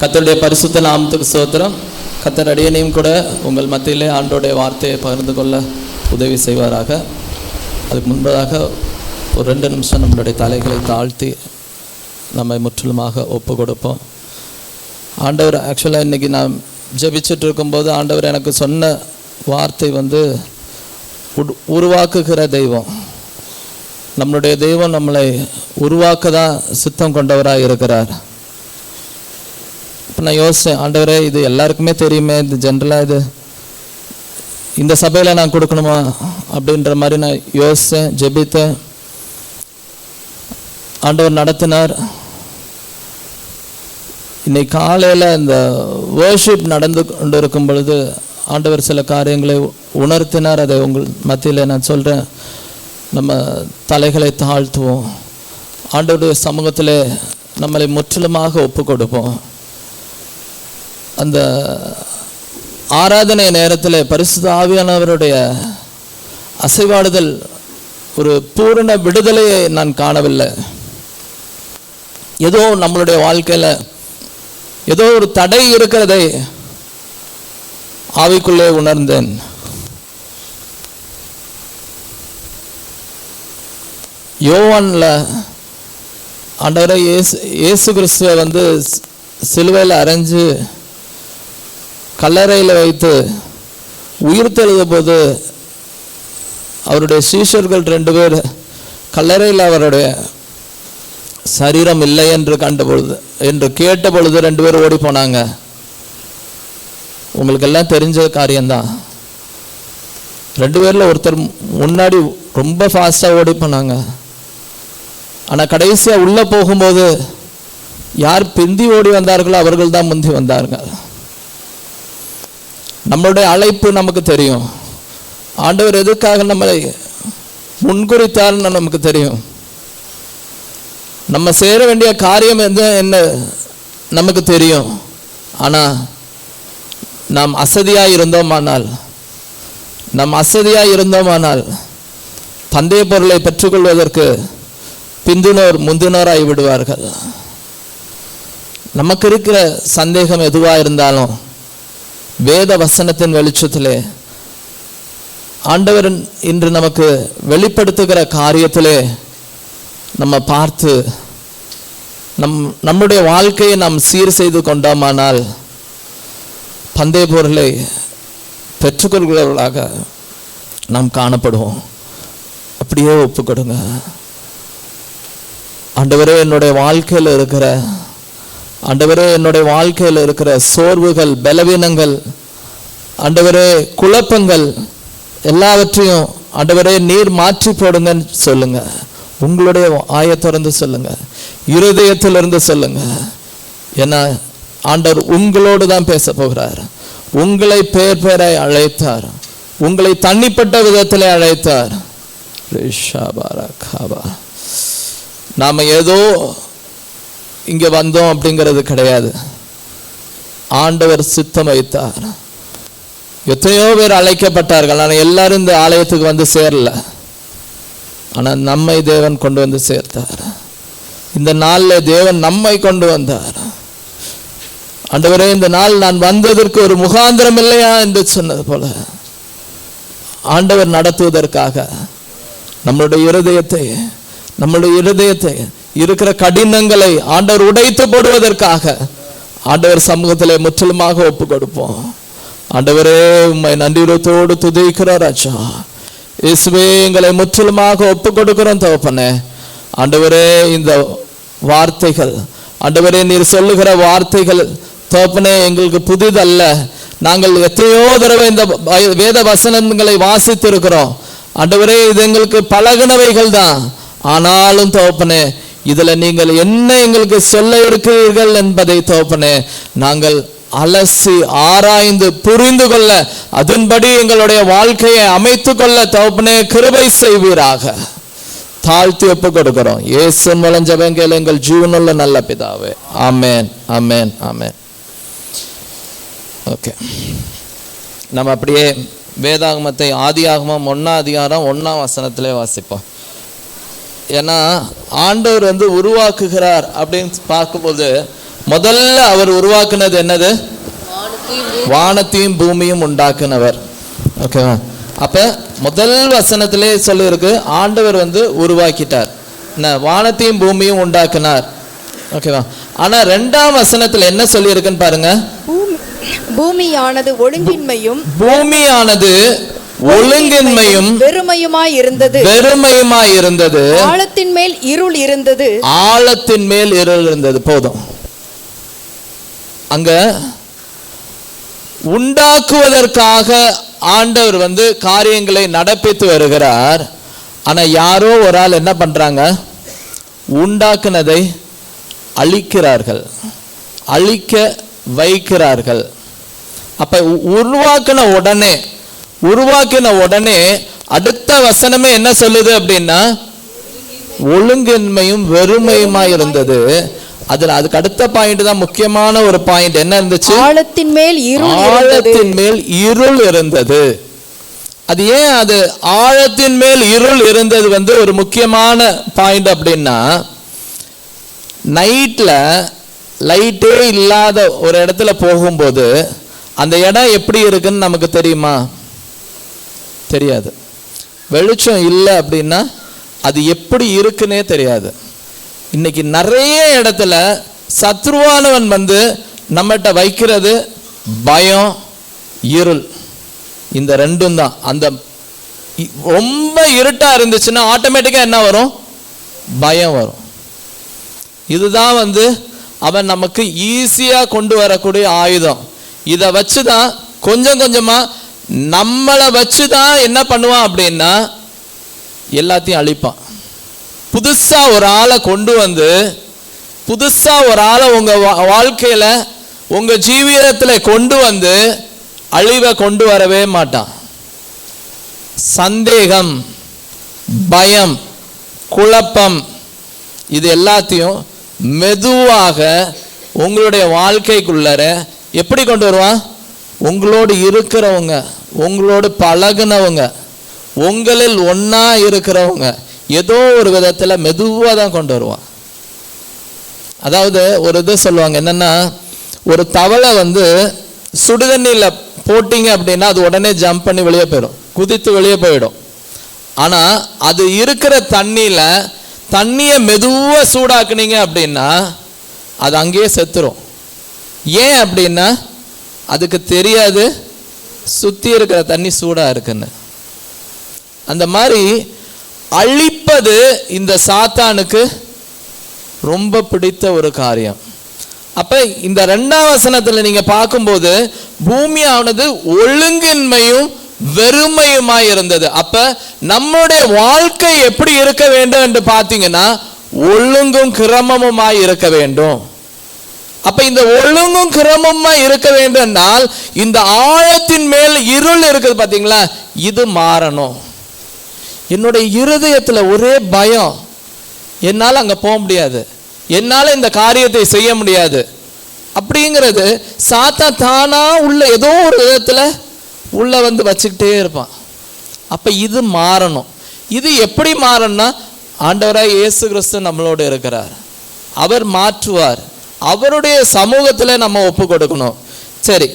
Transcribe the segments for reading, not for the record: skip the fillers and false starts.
கர்த்தருடைய பரிசுத்த நாமத்துக்கு ஸ்தோத்திரம். கர்த்தர் அடியேனையும் கூட உங்கள் மத்தியிலே ஆண்டோடைய வார்த்தையை பகிர்ந்து கொள்ள உதவி செய்வாராக. அதுக்கு முன்பதாக ஒரு 2 நிமிஷம் நம்மளுடைய தலைகளை தாழ்த்தி நம்மை முற்றிலுமாக ஒப்பு கொடுப்போம். ஆண்டவர் ஆக்சுவலாக இன்றைக்கி நான் ஜெபிச்சுட்டு இருக்கும்போது ஆண்டவர் எனக்கு சொன்ன வார்த்தை உருவாக்குகிற தெய்வம். நம்மளுடைய தெய்வம் நம்மளை உருவாக்க தான் சித்தம் கொண்டவராக இருக்கிறார். இப்போ நான் யோசித்தேன், ஆண்டவரே இது எல்லாருக்குமே தெரியுமே, இது ஜென்ரலாக இது இந்த சபையில் நான் கொடுக்கணுமா அப்படின்ற மாதிரி நான் யோசித்தேன், ஜெபித்தேன். ஆண்டவர் நடத்தினார். இன்னைக்கு காலையில் இந்த வர்ஷிப் நடந்து கொண்டு இருக்கும் பொழுது ஆண்டவர் சில காரியங்களை உணர்த்தினார். அதை உங்கள் மத்தியில் நான் சொல்கிறேன். நம்ம தலைகளை தாழ்த்துவோம், ஆண்டவருடைய சமூகத்தில் நம்மளை முற்றிலுமாக ஒப்பு கொடுப்போம். அந்த ஆராதனை நேரத்தில் பரிசுத்த ஆவியானவருடைய அசைவாடுதல், ஒரு பூரண விடுதலையை நான் காணவில்லை. ஏதோ நம்மளுடைய வாழ்க்கையில் ஏதோ ஒரு தடை இருக்கிறதை ஆவிக்குள்ளே உணர்ந்தேன். யோவான்ல ஆண்டவரை இயேசு கிறிஸ்துவை சிலுவையில் அரைஞ்சு கல்லறையில் வைத்து உயிர்த்தெழுத போது அவருடைய சீஷர்கள் 2 பேர் கல்லறையில் அவருடைய சரீரம் இல்லை என்று கேட்ட பொழுது 2 பேர் ஓடி போனாங்க. உங்களுக்கு எல்லாம் தெரிஞ்ச காரியம்தான். 2 பேரில் ஒருத்தர் முன்னாடி ரொம்ப ஃபாஸ்ட்டாக ஓடி போனாங்க. ஆனால் கடைசியாக உள்ளே போகும்போது யார் பிந்தி ஓடி வந்தார்களோ அவர்கள் தான் முந்தி வந்தார்கள். நம்மளுடைய அழைப்பு நமக்கு தெரியும். ஆண்டவர் எதுக்காக நம்மளை முன்குறித்தார்னு நமக்கு தெரியும். நம்ம சேர வேண்டிய காரியம் என்ன நமக்கு தெரியும். ஆனால் நாம் அசதியாக இருந்தோமானால் பந்தய பொருளை பெற்றுக்கொள்வதற்கு முந்தினோராகி விடுவார்கள். நமக்கு இருக்கிற சந்தேகம் எதுவாக இருந்தாலும் வேத வசனத்தின் வெளிச்சத்திலே ஆண்டவர் இன்று நமக்கு வெளிப்படுத்துகிற காரியத்திலே நம்ம பார்த்து நம்முடைய வாழ்க்கையை நாம் சீர் செய்து கொண்டோமானால் பந்தய பொருளை பெற்றுக்கொள்கிறவர்களாக நாம் காணப்படுவோம். அப்படியே ஒப்பு கொடுங்க. ஆண்டவரே, என்னுடைய வாழ்க்கையில் இருக்கிற சோர்வுகள், பலவீனங்கள், ஆண்டவரே குழப்பங்கள் எல்லாவற்றையும் ஆண்டவரே நீர் மாற்றி போடுங்கன்னு சொல்லுங்க. உங்களுடைய ஆயை திறந்து சொல்லுங்க, இருதயத்திலிருந்து சொல்லுங்க. ஏன்னா ஆண்டவர் உங்களோடு தான் பேச போகிறார். உங்களை பேர் பேராய் அழைத்தார், உங்களை தனிப்பட்ட விதத்திலே அழைத்தார். நாம ஏதோ இங்க வந்தோம் அப்படிங்கிறது கிடையாது. ஆண்டவர் சித்தம் வைத்தார். எத்தனையோ பேர் அழைக்கப்பட்டார்கள், ஆனால் எல்லாரும் இந்த ஆலயத்துக்கு வந்து சேரல. ஆனால் நம்மை தேவன் கொண்டு வந்து சேர்த்தார். இந்த நாளில் தேவன் நம்மை கொண்டு வந்தார். ஆண்டவரே, இந்த நாள் நான் வந்ததற்கு ஒரு முகாந்திரம் இல்லையா என்று சொன்னது போல ஆண்டவர் நடத்துவதற்காக நம்மளுடைய இருதயத்தை இருக்கிற கடினங்களை ஆண்டவர் உடைத்து போடுவதற்காக ஆண்டவர் சமூகத்திலே முற்றிலுமாக ஒப்பு கொடுப்போம். ஆண்டவரே, உம்மை நன்றியோடு துதிக்கிறோம் ராஜா. இயேசுவே, எங்களை முற்றிலுமாக ஒப்பு கொடுக்கிறோம் தகப்பனே. ஆண்டவரே, இந்த வார்த்தைகள் ஆண்டவரே நீர் சொல்லுகிற வார்த்தைகள் தகப்பனே எங்களுக்கு புதிதல்ல. நாங்கள் எத்தனையோ தடவை இந்த வேத வசனங்களை வாசித்திருக்கிறோம். ஆண்டவரே, இது எங்களுக்கு பழகினவைகள் தான். ஆனாலும் தகப்பனே, இதுல நீங்கள் என்ன எங்களுக்கு சொல்ல இருக்கிறீர்கள் என்பதை தகப்பனே நாங்கள் அலசி ஆராய்ந்து புரிந்து கொள்ள, அதன்படி எங்களுடைய வாழ்க்கையை அமைத்து கொள்ள தகப்பனே கிருபை செய்வீராக. தாழ்த்தி ஒப்பு கொடுக்கிறோம். இயேசுவின் மூலம் ஜெபம் கேளு எங்கள் ஜீவனுள்ள நல்ல பிதாவே. ஆமென், ஆமென், ஆமென். ஓகே, நம்ம அப்படியே வேதாகமத்தை ஆதியாகமம் 1ஆம் அதிகாரம் 1ஆம் வசனத்திலே வாசிப்போம். ஏன்னா ஆண்டவர் உருவாக்குகிறார் அப்படின்னு பார்க்கும்போது முதல்ல அவர் உருவாக்குனது என்னது? வானத்தையும் பூமியும் உண்டாக்குனவர். ஓகேவா? அப்ப முதல் வசனத்திலே சொல்லிருக்கு, ஆண்டவர் உருவாக்கிட்டார், வானத்தையும் பூமியும் உண்டாக்குனார். ஓகேவா? ஆனா ரெண்டாம் வசனத்துல என்ன சொல்லி இருக்குன்னு பாருங்க. பூமியானது ஒழுங்கின்மையும் வெறுமையுமாய் இருந்தது. ஆழத்தின் மேல் இருள் இருந்தது. போதும். அங்க உண்டாக்குவதற்காக ஆண்டவர் காரியங்களை நடப்பித்து வருகிறார். ஆனா யாரோ ஒரு ஆள் என்ன பண்றாங்க? உண்டாக்குனதை அழிக்கிறார்கள், அழிக்க வைக்கிறார்கள். அப்ப உருவாக்கின உடனே அடுத்த வசனமே என்ன சொல்லுது அப்படின்னா, ஒழுங்கின்மையும் வெறுமையுமா இருந்தது. அதுக்கு அடுத்த பாயிண்ட் தான் முக்கியமான ஒரு பாயிண்ட். என்ன இருந்துச்சு? ஆழத்தின் மேல் இருள் இருந்தது. அது ஏன் அது ஆழத்தின் மேல் இருள் இருந்தது ஒரு முக்கியமான பாயிண்ட் அப்படின்னா, நைட்ல லைட்டே இல்லாத ஒரு இடத்துல போகும்போது அந்த இடம் எப்படி இருக்குன்னு நமக்கு தெரியுமா? தெரியாது. வெளிச்சம் இல்லை அப்படின்னா அது எப்படி இருக்குன்னே தெரியாது. இன்னைக்கு நிறைய இடத்துல சத்ருவானவன் நம்மகிட்ட வைக்கிறது பயம், இருள். இந்த ரெண்டும் தான். அந்த ரொம்ப இருட்டா இருந்துச்சுன்னா ஆட்டோமேட்டிக்கா என்ன வரும்? பயம் வரும். இதுதான் அவன் நமக்கு ஈஸியா கொண்டு வரக்கூடிய ஆயுதம். இதை வச்சுதான் கொஞ்சம் கொஞ்சமா நம்மளை வச்சுதான் என்ன பண்ணுவான் அப்படின்னா எல்லாத்தையும் அழிப்பான். புதுசா ஒரு ஆளை கொண்டு புதுசா ஒரு ஆளை உங்க வாழ்க்கையில உங்க ஜீவிதத்துல கொண்டு அழிவை கொண்டு வரவே மாட்டான். சந்தேகம், பயம், குழப்பம், இது எல்லாத்தையும் மெதுவாக உங்களுடைய வாழ்க்கைக்குள்ளர எப்படி கொண்டு வருவான்? உங்களோடு இருக்கிறவங்க, உங்களோடு பழகுனவங்க, உங்களில் ஒன்னா இருக்கிறவங்க ஏதோ ஒரு விதத்துல மெதுவா தான் கொண்டு வருவான். அதாவது ஒரு இது சொல்லுவாங்க என்னன்னா, ஒரு தவளை சுடுதண்ணில போட்டீங்க அப்படின்னா அது உடனே ஜம்ப் பண்ணி வெளியே போயிடும், குதித்து வெளியே போயிடும். ஆனா அது இருக்கிற தண்ணியை மெதுவா சூடாக்குனீங்க அப்படின்னா அது அங்கேயே செத்துரும். ஏன் அப்படின்னா அதுக்கு தெரியாது சுத்தி இருக்கிற தண்ணி சூடா இருக்குன்னு. அந்த மாதிரி அழிப்பது இந்த சாத்தானுக்கு ரொம்ப பிடித்த ஒரு காரியம். அப்ப இந்த ரெண்டாம் வசனத்துல நீங்க பார்க்கும்போது பூமியானது ஒழுங்கின்மையும் வெறுமையுமாய் இருந்தது. அப்ப நம்முடைய வாழ்க்கை எப்படி இருக்க வேண்டும் என்று பார்த்தீங்கன்னா ஒழுங்கும் கிரமமுமாய் இருக்க வேண்டும். அப்ப இந்த ஒழுங்கும் கிரமமுமாய் இருக்க வேண்டும் என்றால் இந்த ஆழத்தின் மேல் இருள் இருக்குது பாத்தீங்களா, இது மாறணும். என்னுடைய இருதயத்துல ஒரே பயம், என்னால் அங்க போக முடியாது, என்னால் இந்த காரியத்தை செய்ய முடியாது அப்படிங்கிறது சாத்தான் தானா உள்ள ஏதோ ஒரு விதத்துல உள்ள வச்சுக்கிட்டே இருப்பான். அப்ப இது மாறணும். இது எப்படி மாறணும்னா ஆண்டவராய் இயேசு கிறிஸ்து நம்மளோடு இருக்கிறார், அவர் மாற்றுவார். அவருடைய சமூகத்துல நம்ம ஒப்பு கொடுக்கணும். சரி,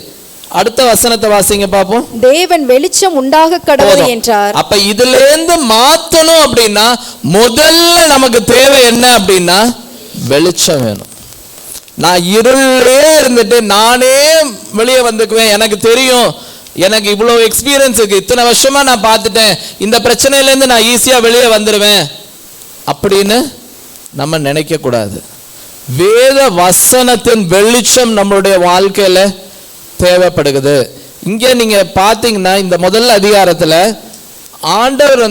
அடுத்த வசனத்தை வாசிங்க பாப்போம். தேவன் வெளிச்சம் உண்டாக கடவுள் என்றார். அப்ப இதுல இருந்து மாத்தணும் அப்படின்னா முதல்ல நமக்கு தேவை என்ன அப்படின்னா வெளிச்சம் வேணும். நான் இருளே இருந்துட்டு நானே வெளியே வந்துக்குவேன், எனக்கு தெரியும், எனக்கு இவ்வளவு எக்ஸ்பீரியன்ஸ் இருக்கு, இத்தனை வருஷமா நான் பார்த்துட்டேன், இந்த பிரச்சனையில இருந்து நான் ஈஸியா வெளியே வந்துடுவேன் அப்படின்னு நம்ம நினைக்க கூடாது. வேத வசனத்தின் வெளிச்சம் நம்மளுடைய வாழ்க்கையில தேவைப்படுகிறது. இங்க நீங்க பாத்தீங்கன்னா இந்த முதல் அதிகாரத்துல ஆண்டவர்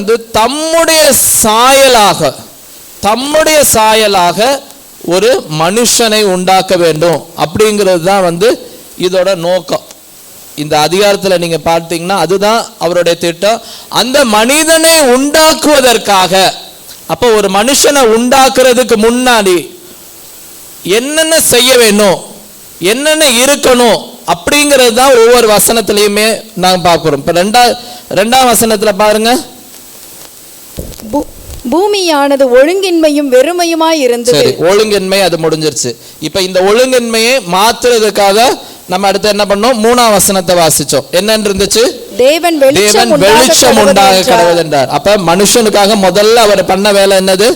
தம்முடைய சாயலாக ஒரு மனுஷனை உண்டாக்க வேண்டும் அப்படிங்கிறது தான் இதோட நோக்கம். இந்த அதிகாரத்துல நீங்க பார்த்தீங்கன்னா அதுதான் அவருடைய திட்டம். அந்த மனிதனை உண்டாக்குவதற்காக, அப்ப ஒரு மனுஷனை உண்டாக்குறதுக்கு முன்னாடி என்னென்ன செய்ய வேணும், என்னென்ன இருக்கணும் அப்படிங்கிறது தான் ஒவ்வொரு வசனத்திலையுமே நாங்க பார்க்கிறோம். இப்ப ரெண்டாம் வசனத்துல பாருங்க, பூமியானது ஒழுங்கின்மையும் வெறுமையுமாய் இருந்தது. சரி, ஒழுங்கின்மை அது முடிஞ்சிருச்சு. இப்ப இந்த ஒழுங்கின்மையை மாத்துறதுக்காக நம்ம அடுத்து என்ன பண்ணோம்? 3ஆம் வசனத்தை வாசிச்சோம். என்னன்னு இருந்துச்சு? தேவன் வெளிச்சம் உண்டாக கடவுள் என்றார். அப்ப மனுஷனுக்காக முதல்ல அவர் பண்ண வேலை என்னது?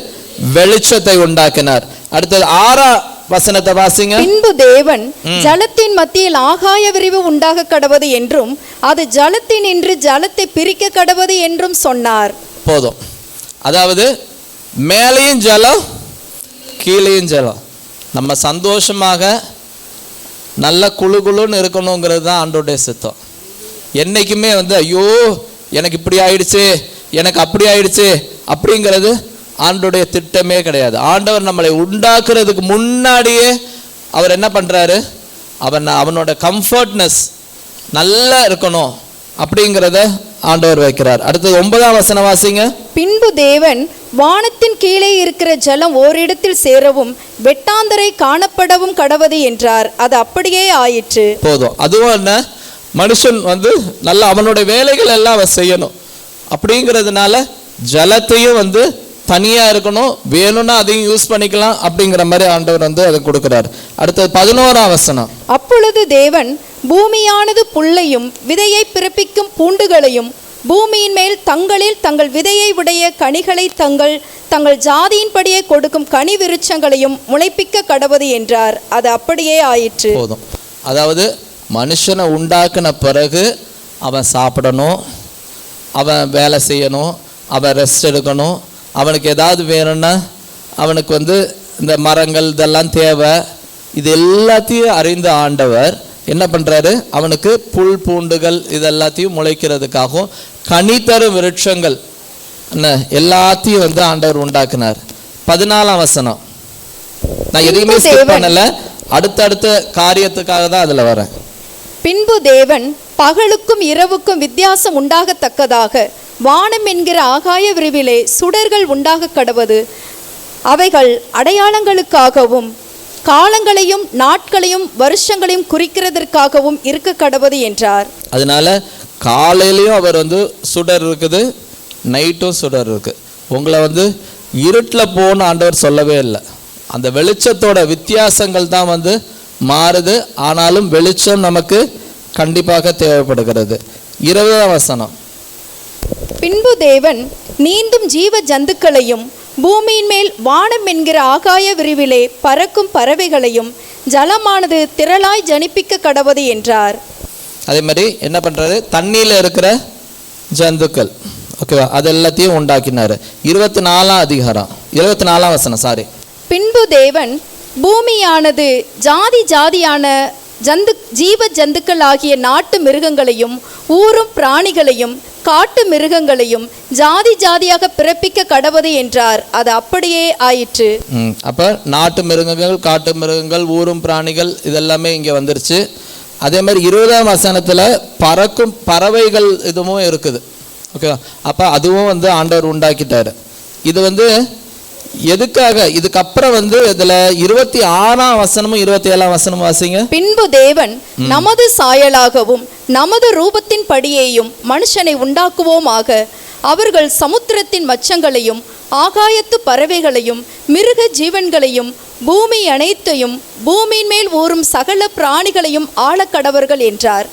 வெளிச்சத்தை உண்டாக்கினார். அடுத்தது 6ஆம் வசனத்தை வாசிங்க. பின்பு தேவன் ஜலத்தின் மத்தியில் ஆகாய விரிவு உண்டாக கடவது என்றும் அது ஜலத்தின் நின்று ஜலத்தை பிரிக்க கடவது என்றும் சொன்னார். போதும். அதாவது மேலையும் ஜலம் கீழையும் ஜலம். நம்ம சந்தோஷமாக நல்ல குழு குழுன்னு இருக்கணுங்கிறது தான் ஆண்டோடைய சித்தம். என்னைக்குமே ஐயோ எனக்கு இப்படி ஆயிடுச்சு, எனக்கு அப்படி ஆயிடுச்சு அப்படிங்கிறது ஆண்டோடைய திட்டமே கிடையாது. ஆண்டவர் நம்மளை உண்டாக்குறதுக்கு முன்னாடியே அவர் என்ன பண்றாரு? அவனோட கம்ஃபர்ட்னஸ் நல்லா இருக்கணும் அப்படிங்கிறத ஆண்டவர் வைக்கிறார். அடுத்தது 9ஆம் வசனம் வாசிங்க. பின்பு தேவன் வானத்தின் கீழே இருக்கிற ஜலம் ஓரிடத்தில் சேரவும் வெட்டாந்தரை காணப்படவும் கடவது என்றார். அது அப்படியே ஆயிற்று. போதும். அதுவும் என்ன? மனுஷன் நல்ல அவனுடைய வேலைகள் எல்லாம் அவன் செய்யணும் அப்படிங்கிறதுனால ஜலத்தையும் தனியா இருக்கணும், வேணும்னா அதையும் யூஸ் பண்ணிக்கலாம் அப்படிங்கிற மாதிரி ஆண்டவர் அதை கொடுக்கிறார். அடுத்தது 11ஆம் வசனம். அப்பொழுது தேவன் பூமியானது புல்லையும் விதையை பிறப்பிக்கும் பூண்டுகளையும் பூமியின் மேல் தங்களில் தங்கள் விதையை உடைய கனிகளை தங்கள் ஜாதியின்படியே கொடுக்கும் கனி விருட்சங்களையும் முளைப்பிக்க கடவது என்றார். அது அப்படியே ஆயிற்று. போதும். அதாவது மனுஷனை உண்டாக்குன பிறகு அவன் சாப்பிடணும், அவன் வேலை செய்யணும், அவன் ரெஸ்ட் எடுக்கணும், அவனுக்கு ஏதாவது வேணும்னா அவனுக்கு இந்த மரங்கள் இதெல்லாம் தேவை. இது எல்லாத்தையும் அறிந்த ஆண்டவர் என்ன பண்ணுறாரு? அவனுக்கு புல் பூண்டுகள் இதெல்லாத்தையும் முளைக்கிறதுக்காகவும் கனித்தரும் விருட்சங்கள் எல்லாத்தையும் ஆண்டவர் உண்டாக்குனார். 14ஆம் வசனம். நான் எதையுமே ஸ்கிப் பண்ணல, அடுத்தடுத்த காரியத்துக்காக தான் அதில் வரேன். பின்பு தேவன் பகலுக்கும் இரவுக்கும் வித்தியாசம் உண்டாகத்தக்கதாக வானம் என்கிற ஆகாய விரிவிலே சுடர்கள் உண்டாக கடவது, அவைகள் அடையாளங்களுக்காகவும் காலங்களையும் நாட்களையும் வருஷங்களையும் குறிக்கிறதற்காகவும் இருக்க கடவது என்றார். அதனால காலையிலையும் அவர் சுடர் இருக்குது, நைட்டும் சுடர் இருக்கு. உங்களை இருட்டில் போன ஆண்டவர் சொல்லவே இல்லை. அந்த வெளிச்சத்தோட வித்தியாசங்கள் தான் மாறுது. ஆனாலும் வெளிச்சம் நமக்கு கண்டிப்பாக தேவைப்படுகிறது. 20ஆம் வசனம். பின்பு தேவன் நீந்தும் ஜீவ ஜந்துக்களையும் பூமியின் மேல் வானம் என்கிற ஆகாய விரிவிலே பறக்கும் பறவைகளையும் ஜலமானது திரளாய் ஜனிப்பிக்க கடவது என்றார். அதே மாதிரி என்ன பண்றாரு? தண்ணியில இருக்கிற ஜந்துக்கள், ஓகேவா, அது எல்லாத்தையும் உண்டாக்கினாரு. 24ஆம் அதிகாரம் 24ஆம் வசனம். சாரி. பின்பு தேவன் பூமியானது ஜாதி ஜாதியான ஜீவ ஜந்துக்கள் ஆகிய நாட்டு மிருகங்களையும் ஊரும் பிராணிகளையும் காட்டு மிருகங்களையும் ஜாதி ஜாதியாக பிறப்பிக்க கடவது என்றார். அது அப்படியே ஆயிற்று. அப்ப நாட்டு மிருகங்கள், காட்டு மிருகங்கள், ஊரும் பிராணிகள் இதெல்லாமே இங்க வந்துருச்சு. அதே மாதிரி 20ஆம் வசனத்துல பறக்கும் பறவைகள் இதுவும் இருக்குது. ஓகேவா? அப்ப அதுவும் ஆண்டவர் உண்டாக்கிட்டாரு. இது எதுக்காக? இதுக்கப்புறம் இதுல 26ஆம் வசனமும் 27ஆம் வசனமும் வாசிங்க. பின்பு தேவன் நமது சாயலாகவும் நமது ரூபத்தின் படியேயும் மனுஷனை உண்டாக்குவோமாக, அவர்கள் சமுத்திரத்தின் மச்சங்களையும் ஆகாயத்து பறவைகளையும் மிருக ஜீவன்களையும் பூமி அனைத்தையும் பூமியின் மேல் ஊறும் சகல பிராணிகளையும் ஆளக்கடவர்கள் என்றார்.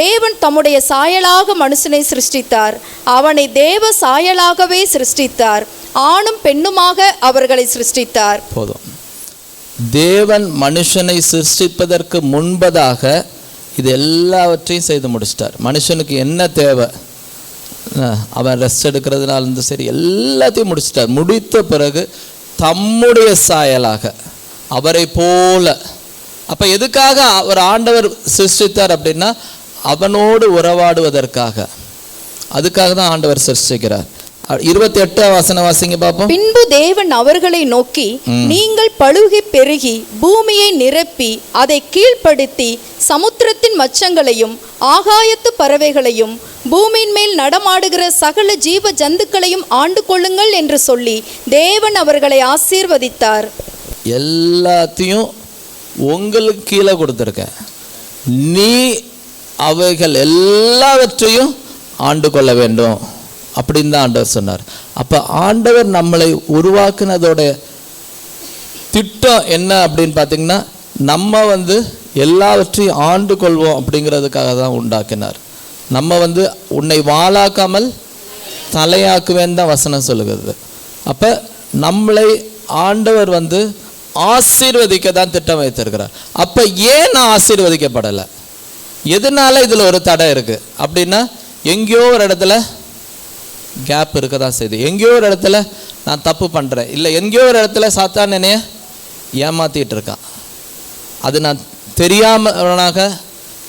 தேவன் தம்முடைய சாயலாக மனுஷனை சிருஷ்டித்தார், அவனை தேவ சாயலாகவே சிருஷ்டித்தார், ஆணும் பெண்ணுமாக அவர்களை சிருஷ்டித்தார். போதும். தேவன் மனுஷனை சிருஷ்டிப்பதற்கு முன்பதாக இது எல்லாவற்றையும் செய்து முடிச்சிட்டார். மனுஷனுக்கு என்ன தேவை, அவன் ரெஸ்ட் எடுக்கிறதுனால சரி எல்லாத்தையும் முடிச்சிட்டார். முடித்த பிறகு தம்முடைய சாயலாக அவரை போல. அப்ப எதுக்காக அவர் ஆண்டவர் சிருஷ்டித்தார் அப்படின்னா அவனோடு உறவாடுவதற்காக. அதுக்காக தான் ஆண்டவர் சிருஷ்டிக்கிறார். 28ஆம் வசனம் வாசிங்க பாப்போம். பின்பு தேவன் அவர்களை நோக்கி, நீங்கள் பழுகி பெருகி பூமியை நிரப்பி அதை கீழ்ப்படுத்தி சமுத்திரத்தின் மச்சங்களையும் ஆகாயத்து பறவைகளையும் பூமியின் மேல் நடமாடுகிற சகல ஜீவ ஜந்துக்களையும் ஆண்டு கொள்ளுங்கள் என்று சொல்லி தேவன் அவர்களை ஆசீர்வதித்தார். எல்லாத்தையும் உங்களுக்கு கீழே கொடுத்துருக்க, நீ அவைகள் எல்லாவற்றையும் ஆண்டு கொள்ள வேண்டும் அப்படின்னு தான் ஆண்டவர் சொன்னார். அப்போ ஆண்டவர் நம்மளை உருவாக்குனதோட திட்டம் என்ன அப்படின்னு பார்த்தீங்கன்னா, நம்ம எல்லாவற்றையும் ஆண்டு கொள்வோம் அப்படிங்கிறதுக்காக தான் உண்டாக்கினார். நம்ம உன்னை வாளாக்காமல் தலையாக்குவேன்னு தான் வசனம் சொல்லுகிறது. அப்போ நம்மளை ஆண்டவர் ஆசீர்வதிக்க தான் திட்டம் வைத்திருக்கிறார். அப்போ ஏன் நான் ஆசீர்வதிக்கப்படலை? எதனால இதில் ஒரு தடை இருக்குது அப்படின்னா, எங்கேயோ ஒரு இடத்துல கேப் இருக்க தான் செய்யுது. எங்கேயோ ஒரு இடத்துல நான் தப்பு பண்ணுறேன், இல்லை எங்கேயோ ஒரு இடத்துல சாத்தான் என்னைய ஏமாற்றிட்டு இருக்கான். அது நான் தெரியாமவனாக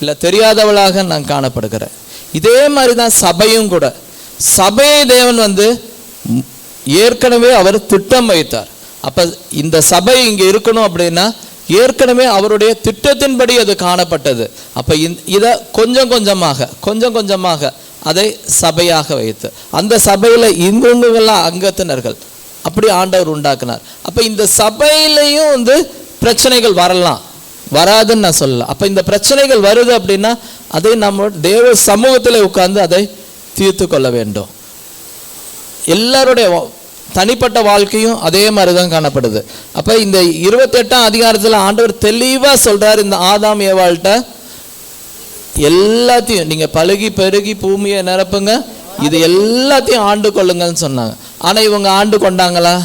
இல்லை தெரியாதவளாக நான் காணப்படுகிறேன். இதே மாதிரி தான் சபையும் கூட. சபையை தேவன் ஏற்கனவே அவர் திட்டம் வைத்தார். அப்போ இந்த சபை இங்கே இருக்கணும் அப்படின்னா ஏற்கனவே அவருடைய திட்டத்தின்படி அது காணப்பட்டது. அப்போ இதை கொஞ்சம் கொஞ்சமாக அதை சபையாக வைத்து அந்த சபையில் இங்குங்கெல்லாம் அங்கத்தினர்கள் அப்படி ஆண்டவர் உண்டாக்குனார். அப்போ இந்த சபையிலையும் பிரச்சனைகள் வரலாம், வராதுன்னு நான் சொல்லல. அப்போ இந்த பிரச்சனைகள் வருது அப்படின்னா அதை நம்ம தேவ சமூகத்தில் உட்கார்ந்து அதை தீர்த்து கொள்ள வேண்டும். எல்லாருடைய தனிப்பட்ட வாழ்க்கையும் அதே மாதிரி தான் காணப்படுது. அப்போ இந்த 28ஆம் அதிகாரத்தில் ஆண்டவர் தெளிவாக சொல்கிறார், இந்த ஆதாம் ஏவாள்கிட்ட எல்லாத்தையும் நீங்கள் பழுகி பெருகி பூமியை நிரப்புங்க, இது எல்லாத்தையும் ஆண்டு கொள்ளுங்கன்னு சொன்னாங்க. ஆனால் இவங்க ஆண்டு கொண்டாங்களா?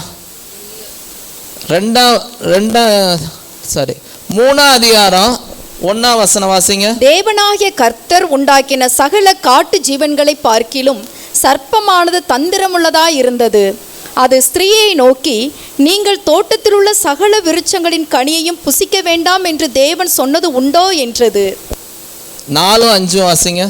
3ஆம் அதிகாரம் 1ஆம் வசனம் வாசிங்க. தேவனாகிய கர்த்தர் உண்டாக்கின சகல காட்டு ஜீவன்களை பார்க்கிலும் சர்ப்பமானது தந்திரமுள்ளதாய் இருந்தது. அது ஸ்திரீயை நோக்கி, நீங்கள் தோட்டத்தில் உள்ள சகல விருட்சங்களின் கனியையும் புசிக்க வேண்டாம் என்று தேவன் சொன்னது உண்டோ என்றது. 4, 5 வாசிங்க.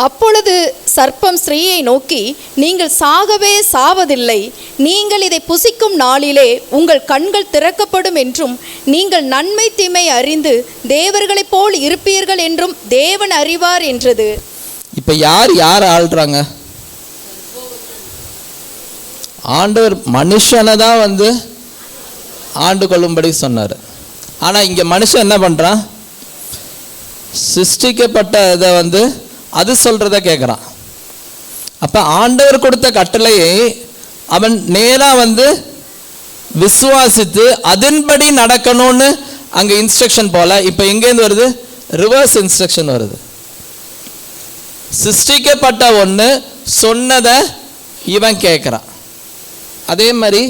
அப்பொழுது சர்ப்பம் ஸ்திரீயை நோக்கி, நீங்கள் சாகவே சாவதில்லை, நீங்கள் இதை புசிக்கும் நாளிலே உங்கள் கண்கள் திறக்கப்படும் என்றும் நீங்கள் நன்மை தீமை அறிந்து தேவர்களைப் போல் இருப்பீர்கள் என்றும் தேவன் அறிவார் என்றது. இப்போ யார் ஆள்றாங்க? ஆண்டவர் மனுஷனை தான் ஆண்டு கொள்ளும்படி சொன்னார். ஆனால் இங்கே மனுஷன் என்ன பண்ணுறான்? சிருஷ்டிக்கப்பட்ட இதை அது சொல்கிறத கேட்குறான். அப்போ ஆண்டவர் கொடுத்த கட்டளையை அவன் நேராக விசுவாசித்து அதன்படி நடக்கணும்னு அங்கே இன்ஸ்ட்ரக்ஷன் போல. இப்போ எங்கேருந்து வருது? ரிவர்ஸ் இன்ஸ்ட்ரக்ஷன் வருது. சிருஷ்டிக்கப்பட்ட ஒன்று சொன்னதை இவன் கேட்குறான். அதே மாதிரி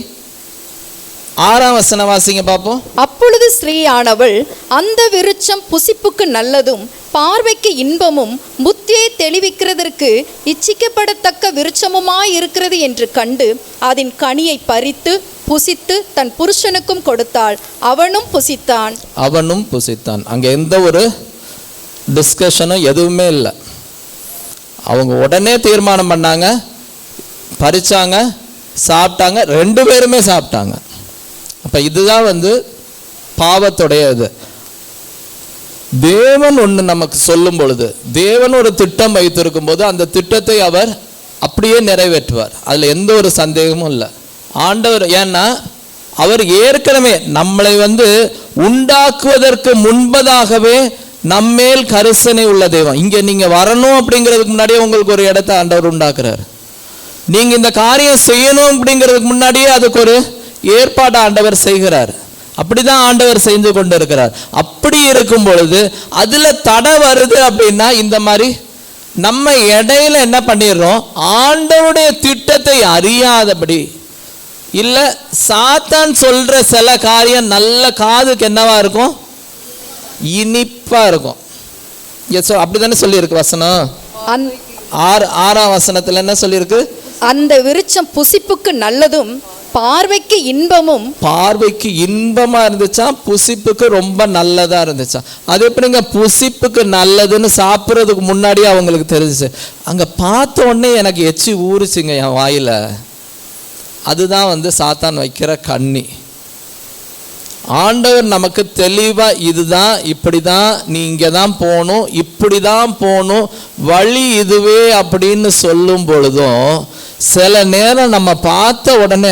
6ஆம் வசனம் வாசிங்க பார்ப்போம். அப்பொழுது ஸ்திரீயானவள், அந்த விருட்சம் புசிப்புக்கு நல்லதும் பார்வைக்கு இன்பமும் புத்தியை தெளிவிக்கிறதற்கு இச்சிக்கப்படத்தக்க விருட்சமுமாய் இருக்கிறது என்று கண்டு அதன் கனியை பறித்து புசித்து தன் புருஷனுக்கும் கொடுத்தாள். அவனும் புசித்தான். அங்கே எந்த ஒரு டிஸ்கஷனும் எதுவுமே இல்லை. அவங்க உடனே தீர்மானம் பண்ணாங்க, பறிச்சாங்க, சாப்பிட்டாங்க, 2 பேருமே சாப்பிட்டாங்க. அப்போ இதுதான் பாவத்துடைய இது. தேவன் ஒன்று நமக்கு சொல்லும் பொழுது, தேவன் ஒரு திட்டம் வைத்திருக்கும் போது அந்த திட்டத்தை அவர் அப்படியே நிறைவேற்றுவார். அதில் எந்த ஒரு சந்தேகமும் இல்லை. ஆண்டவர் ஏன்னா அவர் ஏற்கனவே நம்மளை உண்டாக்குவதற்கு முன்பதாகவே நம்மேல் கரிசனை உள்ள தெய்வம். இங்கே நீங்கள் வரணும் அப்படிங்கிறதுக்கு முன்னாடியே உங்களுக்கு ஒரு இடத்தை ஆண்டவர் உண்டாக்குறார். நீங்கள் இந்த காரியம் செய்யணும் அப்படிங்கிறதுக்கு முன்னாடியே அதுக்கு ஒரு ஏற்பாடு ஆண்டவர் செய்கிறார். அப்படிதான் ஆண்டவர் செய்து கொண்டு இருக்கிறார். அப்படி இருக்கும் பொழுது அதில் தடை வருது அப்படின்னா இந்த மாதிரி நம்ம இடையில என்ன பண்ணிடுறோம்? ஆண்டவருடைய திட்டத்தை அறியாதபடி, இல்லை சாத்தான் சொல்ற சில காரியம் நல்ல காதுக்கு என்னவா இருக்கும்? இனிப்பா இருக்கும். அப்படித்தானே சொல்லியிருக்கு வசனம். 6ஆம் வசனத்தில் என்ன சொல்லியிருக்கு? அந்த விருட்சம் புசிப்புக்கு நல்லதும் பார்வைக்கு இன்பமா இருந்துச்சா, புசிப்புக்கு ரொம்ப நல்லதா இருந்துச்சா? அது எப்படிங்க புசிப்புக்கு நல்லதுன்னு சாப்பிட்றதுக்கு முன்னாடியே அவங்களுக்கு தெரிஞ்சிச்சு. அங்க பார்த்த உடனே எனக்கு எச்சி ஊறுச்சுங்க என் வாயில. அதுதான் சாத்தான் வைக்கிற கண்ணி. ஆண்டவர் நமக்கு தெளிவா இதுதான், இப்படிதான், நீ இங்கே தான் போகணும், இப்படி தான் போகணும், வழி இதுவே அப்படின்னு சொல்லும் பொழுதும் சில நேரம் நம்ம பார்த்த உடனே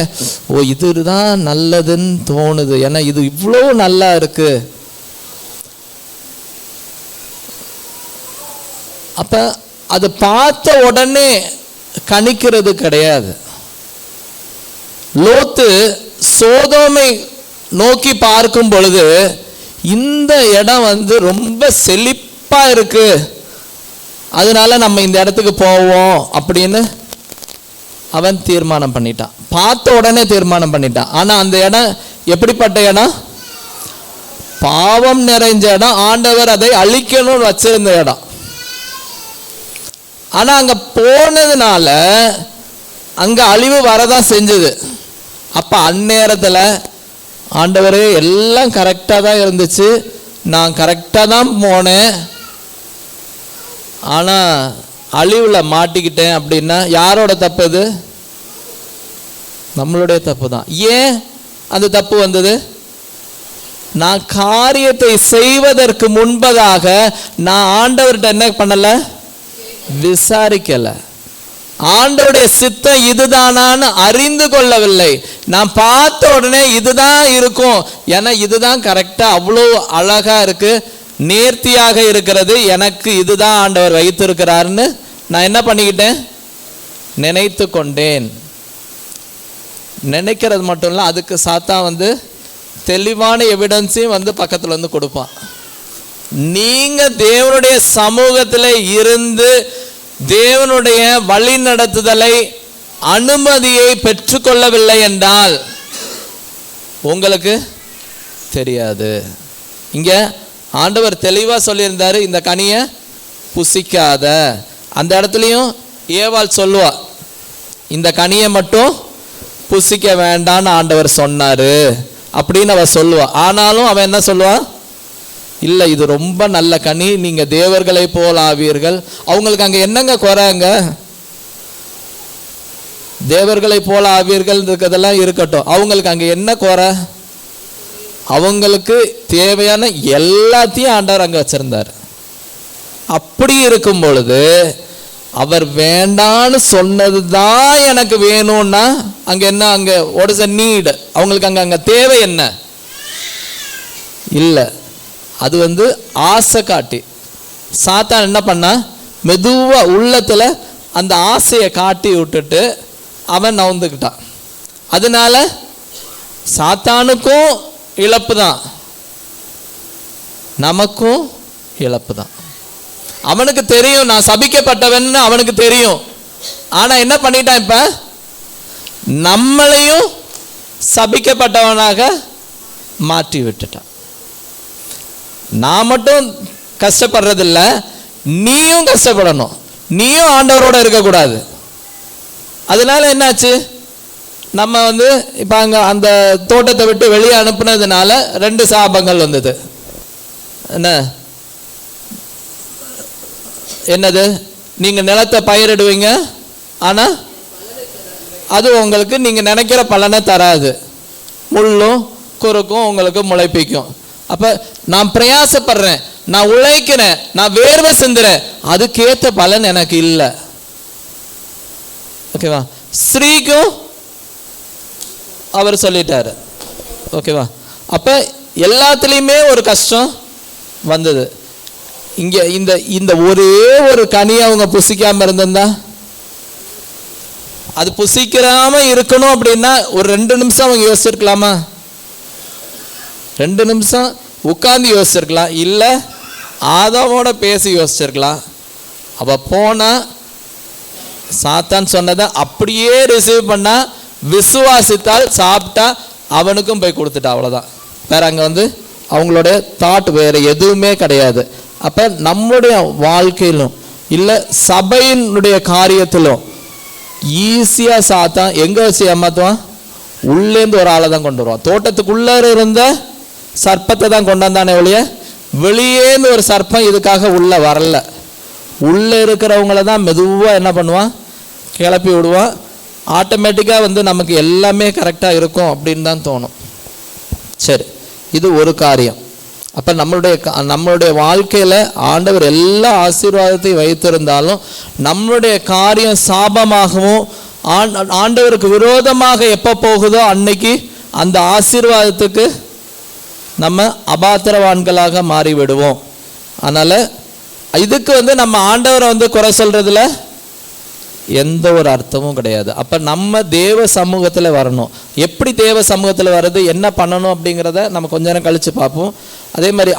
ஓ இதுதான் நல்லதுன்னு தோணுது, ஏன்னா இது இவ்வளோ நல்லா இருக்கு. அப்ப அது பார்த்த உடனே கணிக்கிறது கிடையாது. லோத்து சோதோமை நோக்கி பார்க்கும் பொழுது இந்த இடம் ரொம்ப செழிப்பா இருக்கு, அதனால நம்ம இந்த இடத்துக்கு போவோம் அப்படின்னு அவன் தீர்மானம் பண்ணிட்டான். பார்த்த உடனே தீர்மானம் பண்ணிட்டான். ஆனா அந்த இடம் எப்படிப்பட்ட இடம்? பாவம் நிறைஞ்ச இடம். ஆண்டவர் அதை அழிக்கணும்னு வச்சிருந்த இடம். ஆனா அங்க போனதுனால அங்க அழிவு வரதான் செஞ்சது. அப்ப அந்நேரத்துல ஆண்டவரே எல்லாம் கரெக்டா தான் இருந்துச்சு, நான் கரெக்டா தான் போனேன், ஆனா அழிவுல மாட்டிக்கிட்டேன் அப்படின்னா யாரோட தப்பு? இது நம்மளுடைய தப்பு தான். ஏன் அந்த தப்பு வந்தது? நான் காரியத்தை செய்வதற்கு முன்பதாக நான் ஆண்டவர்கிட்ட என்ன பண்ணல? விசாரிக்கல. ஆண்டவருடைய சித்தம் இதுதானான்னு அறிந்து கொள்ளவில்லை. நான் பார்த்த உடனே இதுதான் இருக்கும், ஏன்னா இதுதான் கரெக்டா அவ்வளோ அழகா இருக்கு, நேர்த்தியாக இருக்கிறது, எனக்கு இதுதான் ஆண்டவர் வைத்திருக்கிறாருன்னு நான் என்ன பண்ணிக்கிட்டேன்? நினைத்து கொண்டேன். நினைக்கிறது மட்டும் இல்லை, அதுக்கு சாத்தான் தெளிவான எவிடன்ஸையும் பக்கத்தில் கொடுப்பான். நீங்க தேவனுடைய சமூகத்தில் இருந்து தேவனுடைய வழி நடத்துதலை அனுமதியை பெற்றுக்கொள்ளவில்லை என்றால் உங்களுக்கு தெரியாது. இங்க ஆண்டவர் தெளிவா சொல்லியிருந்தாரு, இந்த கனியை புசிக்காத. அந்த இடத்துலையும் ஏவாள் சொல்லுவா, இந்த கனியை மட்டும் புசிக்க வேண்டான்னு ஆண்டவர் சொன்னாரு அப்படின்னு அவ சொல்லுவா. ஆனாலும் அவன் என்ன சொல்லுவா? இல்லை, இது ரொம்ப நல்ல கனி, நீங்க தேவர்களை போல் ஆவீர்கள். அவங்களுக்கு அங்க என்னங்க குறைங்க? தேவர்களை போல ஆவீர்கள் இருக்கிறதெல்லாம் இருக்கட்டும், அவங்களுக்கு அங்க என்ன குறை? அவங்களுக்கு தேவையான எல்லாத்தையும் ஆண்டவர் அங்க வச்சிருந்தார். அப்படி இருக்கும் பொழுது அவர் வேண்டான்னு சொன்னதுதான் எனக்கு வேணும்னா அங்க என்ன? அங்க வாட் இஸ் a need? அவங்களுக்கு அங்க தேவை என்ன? இல்லை, அது ஆசை காட்டி சாத்தான் என்ன பண்ணா, மெதுவா உள்ளத்துல அந்த ஆசையை காட்டி விட்டுட்டு அவன் நவுந்துக்கிட்டான். அதனால சாத்தானுக்கும் இழப்பு தான், நமக்கும் இழப்பு தான். அவனுக்கு தெரியும் நான் சபிக்கப்பட்டவன், அவனுக்கு தெரியும். ஆனா என்ன பண்ணிட்டான்? இப்ப நம்மளையும் சபிக்கப்பட்டவனாக மாற்றி விட்டுட்டான். நான் மட்டும் கஷ்டப்படுறதில்லை, நீயும் கஷ்டப்படணும், நீயும் ஆண்டவரோட இருக்கக்கூடாது. அதனால என்னாச்சு? நம்ம இப்ப அங்க அந்த தோட்டத்தை விட்டு வெளியே அனுப்புனதுனால 2 சாபங்கள் வந்தது. என்னது? நீங்க நிலத்தை பயிரிடுவீங்க, ஆனா அது உங்களுக்கு நீங்க நினைக்கிற பலனை தராது, முள்ளும் குறுக்கும் உங்களுக்கு முளைப்பிக்கும். அப்ப நான் பிரயாசப்படுறேன், நான் உழைக்கிறேன், நான் வேர்வை சிந்துறேன், அதுக்கேற்ற பலன் எனக்கு இல்லை. ஓகேவா? ஸ்ரீக்கும் அவர் சொல்லிட்டாரு. ஓகேவா? அப்ப எல்லாத்துலயுமே ஒரு கஷ்டம் வந்தது. இங்க இந்த ஒரே ஒரு கனியை அவங்க புசிக்காம இருந்திருந்தா, அது புசிக்காம இருக்கணும் அப்படின்னா ஒரு 2 நிமிஷம் அவங்க யோசிச்சிருக்கலாமா? 2 நிமிஷம் உட்கார்ந்து யோசிச்சிருக்கலாம், இல்ல ஆதாமோட பேசி யோசிச்சிருக்கலாம். அவ போனா சாத்தான் சொன்னதை அப்படியே ரிசீவ் பண்ணா, விசுவாசித்தால், சாப்பிட்டா, அவனுக்கும் போய் கொடுத்துட்டா. அவ்வளவுதான். வேற அங்க அவங்களுடைய தாட் வேற எதுவுமே கிடையாது. அப்ப நம்முடைய வாழ்க்கையிலும் இல்ல சபையினுடைய காரியத்திலும் ஈஸியா சாத்தான் எங்க வச்சு ஏமாத்துவான்? உள்ளேந்து ஒரு ஆளை தான் கொண்டு வருவான். தோட்டத்துக்குள்ள இருந்த சர்ப்பத்தை தான் கொண்டு வந்தானே ஒழிய வெளியேந்து ஒரு சர்ப்பம் இதுக்காக உள்ள வரல. உள்ள இருக்கிறவங்கள தான் மெதுவா என்ன பண்ணுவான்? கிளப்பி விடுவான். ஆட்டோமேட்டிக்கா நமக்கு எல்லாமே கரெக்டா இருக்கும் அப்படின்னு தான் தோணும். சரி, இது ஒரு காரியம். அப்ப நம்மளுடைய வாழ்க்கையில ஆண்டவர் எல்லா ஆசீர்வாதத்தையும் வைத்திருந்தாலும் நம்மளுடைய காரியம் சாபமாகவும் ஆண்டவருக்கு விரோதமாக எப்ப போகுதோ அன்னைக்கு அந்த ஆசீர்வாதத்துக்கு நம்ம அபாத்திரவான்களாக மாறிவிடுவோம். அதனால இதுக்கு நம்ம ஆண்டவரை குறை சொல்றதுல எந்த ஒரு அர்த்தமும் கிடையாது. அப்போ நம்ம தேவ சமூகத்தில் வரணும். எப்படி தேவ சமூகத்தில் வர்றது, என்ன பண்ணணும் அப்படிங்கிறத நம்ம கொஞ்ச நேரம் கழித்து பார்ப்போம். அதே மாதிரி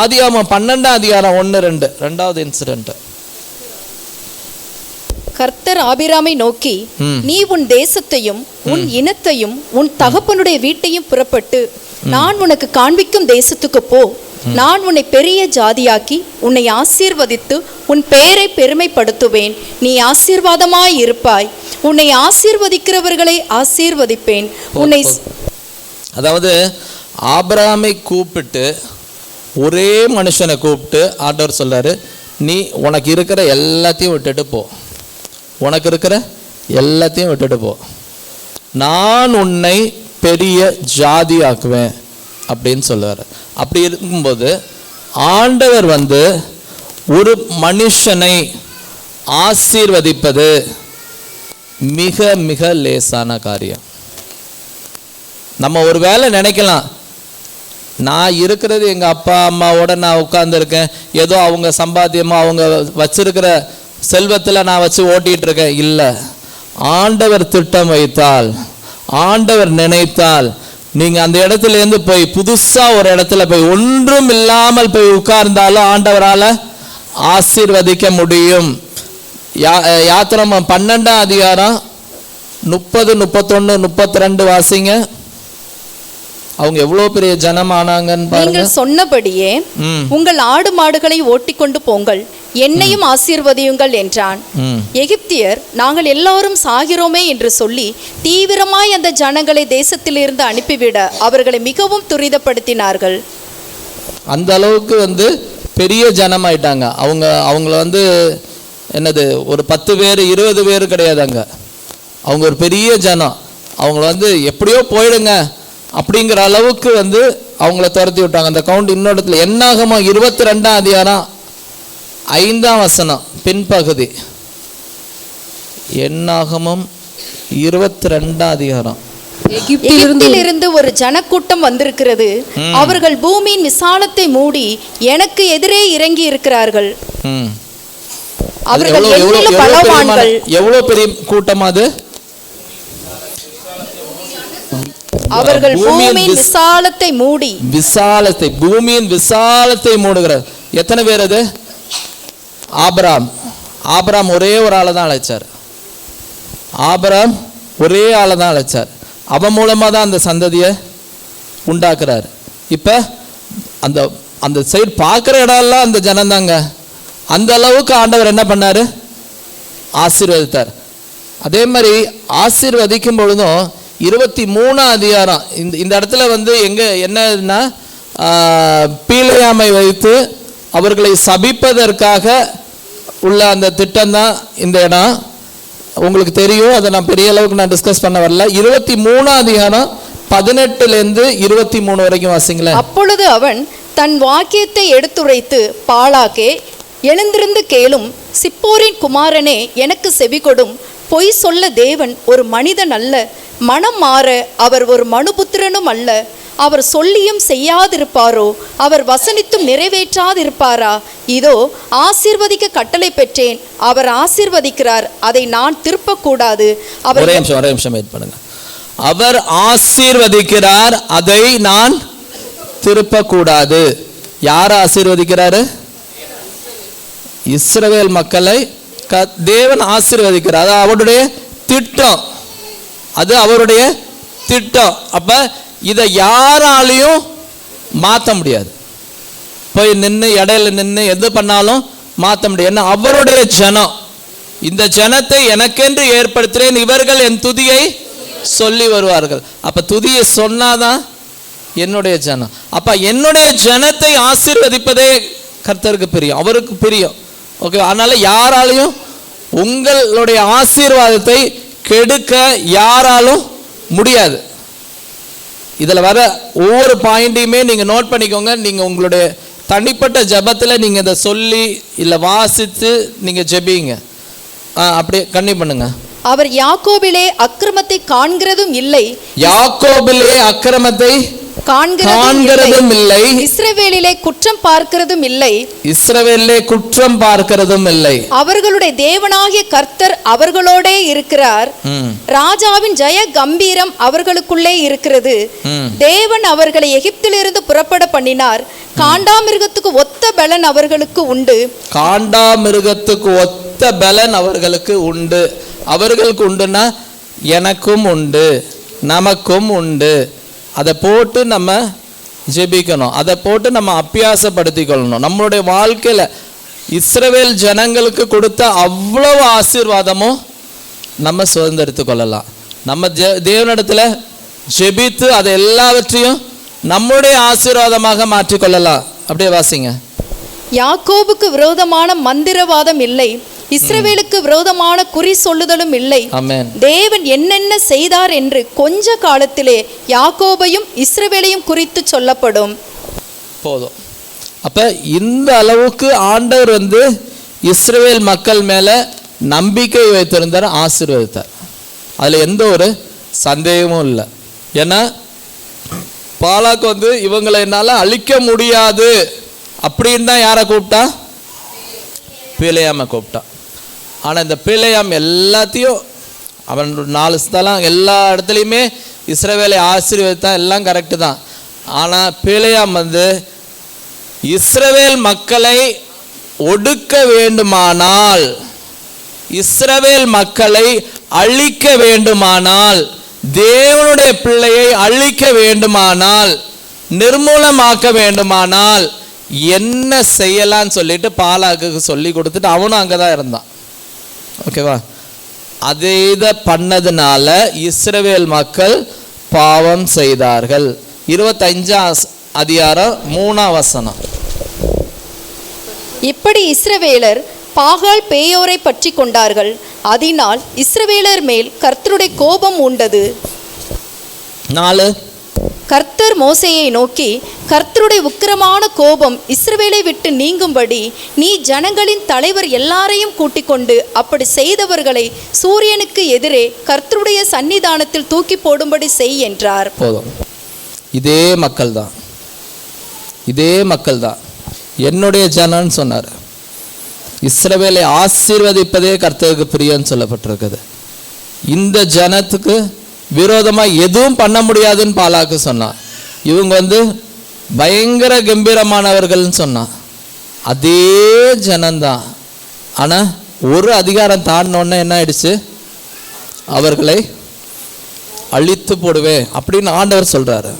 ஆதியாகமம் 12ஆம் அதிகாரம் 1-2 2வது இன்சிடென்ட். கர்த்தர் ஆபிராமை நோக்கி, நீ உன் தேசத்தையும் உன் இனத்தையும் உன் தகப்பனுடைய வீட்டையும் புறப்பட்டு நான் உனக்கு காண்பிக்கும் தேசத்துக்கு போ. நான் உன்னை பெரிய ஜாதியாக்கி உன்னை ஆசீர்வதித்து உன் பெயரை பெருமைப்படுத்துவேன். நீ ஆசீர்வாதமாய் இருப்பாய். உன்னை ஆசீர்வதிக்கிறவர்களை ஆசீர்வதிப்பேன். உன்னை அதாவது ஆபிரகாமை கூப்பிட்டு, ஒரே மனுஷனை கூப்பிட்டு ஆண்டவர் சொல்றாரு, நீ உனக்கு இருக்கிற எல்லாத்தையும் விட்டுட்டு போ. உனக்கு இருக்கிற எல்லாத்தையும் விட்டுட்டு போ. நான் உன்னை பெரிய ஜாதி ஆக்குவேன் அப்படின்னு சொல்லுவார். அப்படி இருக்கும்போது ஆண்டவர் ஒரு மனுஷனை ஆசீர்வதிப்பது மிக மிக லேசான காரியம். நம்ம ஒரு வேளை நினைக்கலாம், நான் இருக்கிறது எங்கள் அப்பா அம்மாவோட நான் உட்கார்ந்துருக்கேன், ஏதோ அவங்க சம்பாத்தியமோ அவங்க வச்சிருக்கிற செல்வத்தில் நான் வச்சு ஓட்டிகிட்டு இருக்கேன். இல்லை, ஆண்டவர் திட்டம் வைத்தால், ஆண்டவர் நினைத்தால், நீங்கள் அந்த இடத்துலேருந்து போய் புதுசாக ஒரு இடத்துல போய் ஒன்றும் இல்லாமல் போய் உட்கார்ந்தாலும் ஆண்டவரால் ஆசீர்வதிக்க முடியும். யாத்திராகமம் 12ஆம் அதிகாரம் 30, 31, 32 வாசிங்க. அவங்க எவ்வளவு பெரிய ஜனம் ஆனாங்கன்னு பாருங்க. நீங்கள் சொன்னபடியே உங்கள் ஆடு மாடுகளை ஓட்டிக்கொண்டு போங்கள், என்னையும் ஆசீர்வதியுங்கள் என்றான். எகிப்தியர் நாங்கள் எல்லாரும் சாகிறோமே என்று சொல்லி தீவிரமாய் அந்த ஜனங்களை தேசத்திலிருந்து அனுப்பிவிட அவர்களை மிகவும் துரிதப்படுத்தினார்கள். அந்த அளவுக்கு பெரிய ஜனம் ஆயிட்டாங்க. அவங்கள என்னது, ஒரு 10 பேர் 20 பேர் கிடையாதாங்க. அவங்க ஒரு பெரிய ஜனம். அவங்கள எப்படியோ போயிடுங்க அப்படிங்கிற அளவுக்கு அவங்கள துரத்தி விட்டாங்க. அந்த கவுண்ட் இன்னொரு இடத்துல என்னாகமம் 22ஆம் அதிகாரம் 5ஆம் வசனம் பின்பகுதி. என்னாகமம் 22ஆம் அதிகாரம். எகிப்திலிருந்து ஒரு ஜனக்கூட்டம் வந்திருக்கிறது. அவர்கள் பூமியின் விசாலத்தை மூடி எனக்கு எதிரே இறங்கி இருக்கிறார்கள். அவர்கள் பலவான்கள். எவ்வளவு பெரிய கூட்டம் அது? அவர்கள் பூமியின் விசாலத்தை மூடி, பூமியின் விசாலத்தை மூடுகிறார். எத்தனை பேர் அது? ஆபிரகாம் ஒரே ஒரு ஆளை தான் அழைச்சார். ஆபிரகாம் ஒரே ஆளை தான் அழைச்சார். அவன் மூலமாக தான் அந்த சந்ததியை உண்டாக்குறார். இப்போ அந்த சைடு பார்க்குற இடம்லாம் அந்த ஜனந்தாங்க. அந்த அளவுக்கு ஆண்டவர் என்ன பண்ணார்? ஆசீர்வதித்தார். அதே மாதிரி ஆசீர்வதிக்கும் பொழுதும் 23ஆம் அதிகாரம் இந்த இடத்துல எங்க என்னன்னா, பீலையாமை வைத்து அவர்களை சபிப்பதற்காக உள்ள அந்த திட்டம் தான் இந்த இடம். உங்களுக்கு தெரியும், அதை நான் பெரிய அளவுக்கு நான் டிஸ்கஸ் பண்ண வரல. 23ஆம் அதிகாரம் 18லேருந்து 23 வரைக்கும் வாசிங்களேன். அப்பொழுது அவன் தன் வாக்கியத்தை எடுத்துரைத்து, பாலாக்கே, எழுந்திருந்து கேளும், சிப்போரின் குமாரனே, எனக்கு செவி கொடும். பொய் சொல்ல தேவன் ஒரு மனிதன் அல்ல, மனம் மாற அவர் ஒரு மனுபுத்திரனும் அல்ல. அவர் சொல்லியும் செய்யாதிருப்பாரோ? அவர் வசனித்தும் நிறைவேற்றாதிருப்பாரா? இதோ ஆசீர்வதிக்க கட்டளை பெற்றேன், அவர் ஆசீர்வதிக்கிறார், அதை நான் திருப்பக்கூடாது. ஒரே நிமிஷம் வெயிட் பண்ணுங்க. அவர் ஆசீர்வதிக்கிறார், அதை நான் திருப்பக்கூடாது. யார் ஆசீர்வதிக்கிறாரு? இஸ்ரவேல் மக்களை தேவன் ஆசீர்வதிக்கிறார். அது அவருடைய திட்டம், அது அவருடைய திட்டம். அப்ப இதை யாராலையும் மாற்ற முடியாது. போய் நின்று இடையில நின்று எது பண்ணாலும் மாற்ற முடியாது. ஏன்னா அவருடைய ஜனம், இந்த ஜனத்தை எனக்கென்று ஏற்படுத்துகிறேன், இவர்கள் என் துதியை சொல்லி வருவார்கள். அப்ப துதியை சொன்னாதான் என்னுடைய ஜனம். அப்ப என்னுடைய ஜனத்தை ஆசீர்வதிப்பதே கர்த்தருக்கு பிரியம், அவருக்கு பிரியம். ஓகே, அதனால யாராலையும் உங்களுடைய ஆசீர்வாதத்தை கெடுக்க யாராலும் முடியாது. இதில் வர ஒவ்வொரு பாயிண்ட்டையுமே நீங்கள் நோட் பண்ணிக்கோங்க. நீங்கள் உங்களுடைய தனிப்பட்ட ஜபத்தில் நீங்கள் இதை சொல்லி இல்லை வாசித்து நீங்கள் ஜெபிங்க. அப்படியே கண்ணி பண்ணுங்க. அவர் யாக்கோபிலே அக்கிரமத்தை காண்கிறதும் இல்லை. யாக்கோபிலே அக்கிரமத்தை காண்கிறதும் இல்லை, இஸ்ரவேலிலே குற்றம் பார்க்கிறதும் இல்லை, இஸ்ரவேலிலே குற்றம் பார்க்கிறதும் இல்லை. அவர்களுடைய தேவனாகிய கர்த்தர் அவர்களோடே இருக்கிறார். ராஜாவின் ஜெய கம்பீரம் அவர்களுக்குள்ளே இருக்கிறது. தேவன் அவர்களை எகிப்திலிருந்து புறப்பட பண்ணினார். காண்டாமிருகத்துக்கு ஒத்த பலன் அவர்களுக்கு உண்டு. காண்டாமிருகத்துக்கு ஒத்த பலன் அவர்களுக்கு உண்டு. அவர்களுக்கு உண்டுன்னா எனக்கும் உண்டு, நமக்கும் உண்டு. அதை போட்டு நம்ம ஜெபிக்கணும், அதை போட்டு நம்ம அபியாசப்படுத்திக் கொள்ளணும். நம்மளுடைய வாழ்க்கையில் இஸ்ரவேல் ஜனங்களுக்கு கொடுத்த அவ்வளவு ஆசீர்வாதமும் நம்ம சுதந்திரித்து கொள்ளலாம். நம்ம தேவனிடத்தில் ஜெபித்து அதை எல்லாவற்றையும் நம்முடைய ஆசீர்வாதமாக மாற்றிக்கொள்ளலாம். அப்படியே வாசிங்க. யாக்கோபுக்கு விரோதமான மந்திரவாதம் இல்லை, இஸ்ரவேலுக்கு விரோதமான குறி சொல்லுதலும் இல்லை. தேவன் என்னென்ன செய்தார் என்று கொஞ்ச காலத்திலே யாக்கோபையும் இஸ்ரவேலையும் குறித்து சொல்லப்படும். போதும். அப்ப இந்த அளவுக்கு ஆண்டவர் இஸ்ரவேல் மக்கள் மேல நம்பிக்கை வைத்திருந்தார், ஆசீர்வதித்தார். அதுல எந்த ஒரு சந்தேகமும் இல்லை. ஏன்னா பாலாக்கு இவங்களை என்னால அழிக்க முடியாது அப்படின்னு தான் யாரை கூப்பிட்டா? பிலேயாமை கூப்பிட்டான். ஆனால் இந்த பிலேயாம் எல்லாத்தையும் அவன் 4 ஸ்தலம் எல்லா இடத்துலையுமே இஸ்ரவேலை ஆசீர்வதித்தான், எல்லாம் கரெக்டு தான். ஆனால் பிலேயாம் இஸ்ரவேல் மக்களை ஒடுக்க வேண்டுமானால், இஸ்ரவேல் மக்களை அழிக்க வேண்டுமானால், தேவனுடைய பிள்ளையை அழிக்க வேண்டுமானால், நிர்மூலமாக்க வேண்டுமானால் என்ன செய்யலான்னு சொல்லிட்டு பாலாக்கு சொல்லி கொடுத்துட்டு அவனும் அங்கே தான் இருந்தான். ஓகேவா? அதை இதை பண்ணதுனால இஸ்ரவேல் மக்கள் பாவம் செய்தார்கள். 25 அதிகாரம் 3ஆம் வசனம். இப்படி இஸ்ரவேலர் பாகால் பேயோரை பற்றி கொண்டார்கள், அதனால் இஸ்ரவேலர் மேல் கர்த்தருடைய கோபம் உண்டது. 4 கர்த்தர் மோசேயை நோக்கி, கர்த்தருடைய உக்கிரமான கோபம் இஸ்ரவேலை விட்டு நீங்கும்படி நீ ஜனங்களின் தலைவர் எல்லாரையும் கூட்டிக் கொண்டு அப்படி செய்தவர்களை சூரியனுக்கு எதிரே கர்த்தருடைய சன்னிதானத்தில் தூக்கி போடும்படி செய் என்றார். போதும். இதே மக்கள் தான், இதே மக்கள் தான் என்னுடைய ஜனன்னு சொன்னார். இஸ்ரவேலை ஆசீர்வதிப்பதே கர்த்தருக்கு பிரியன்னு சொல்லப்பட்டிருக்குது. இந்த ஜனத்துக்கு விரோதமாக எதுவும் பண்ண முடியாதுன்னு பாலாக்கு சொன்னான். இவங்க பயங்கர கம்பீரமானவர்கள்னு சொன்னான். அதே ஜனந்தான். ஆனால் ஒரு அதிகாரம் தாண்டினோடனே என்ன ஆயிடுச்சு? அவர்களை அழித்து போடுவேன் அப்படின்னு ஆண்டவர் சொல்றாரு.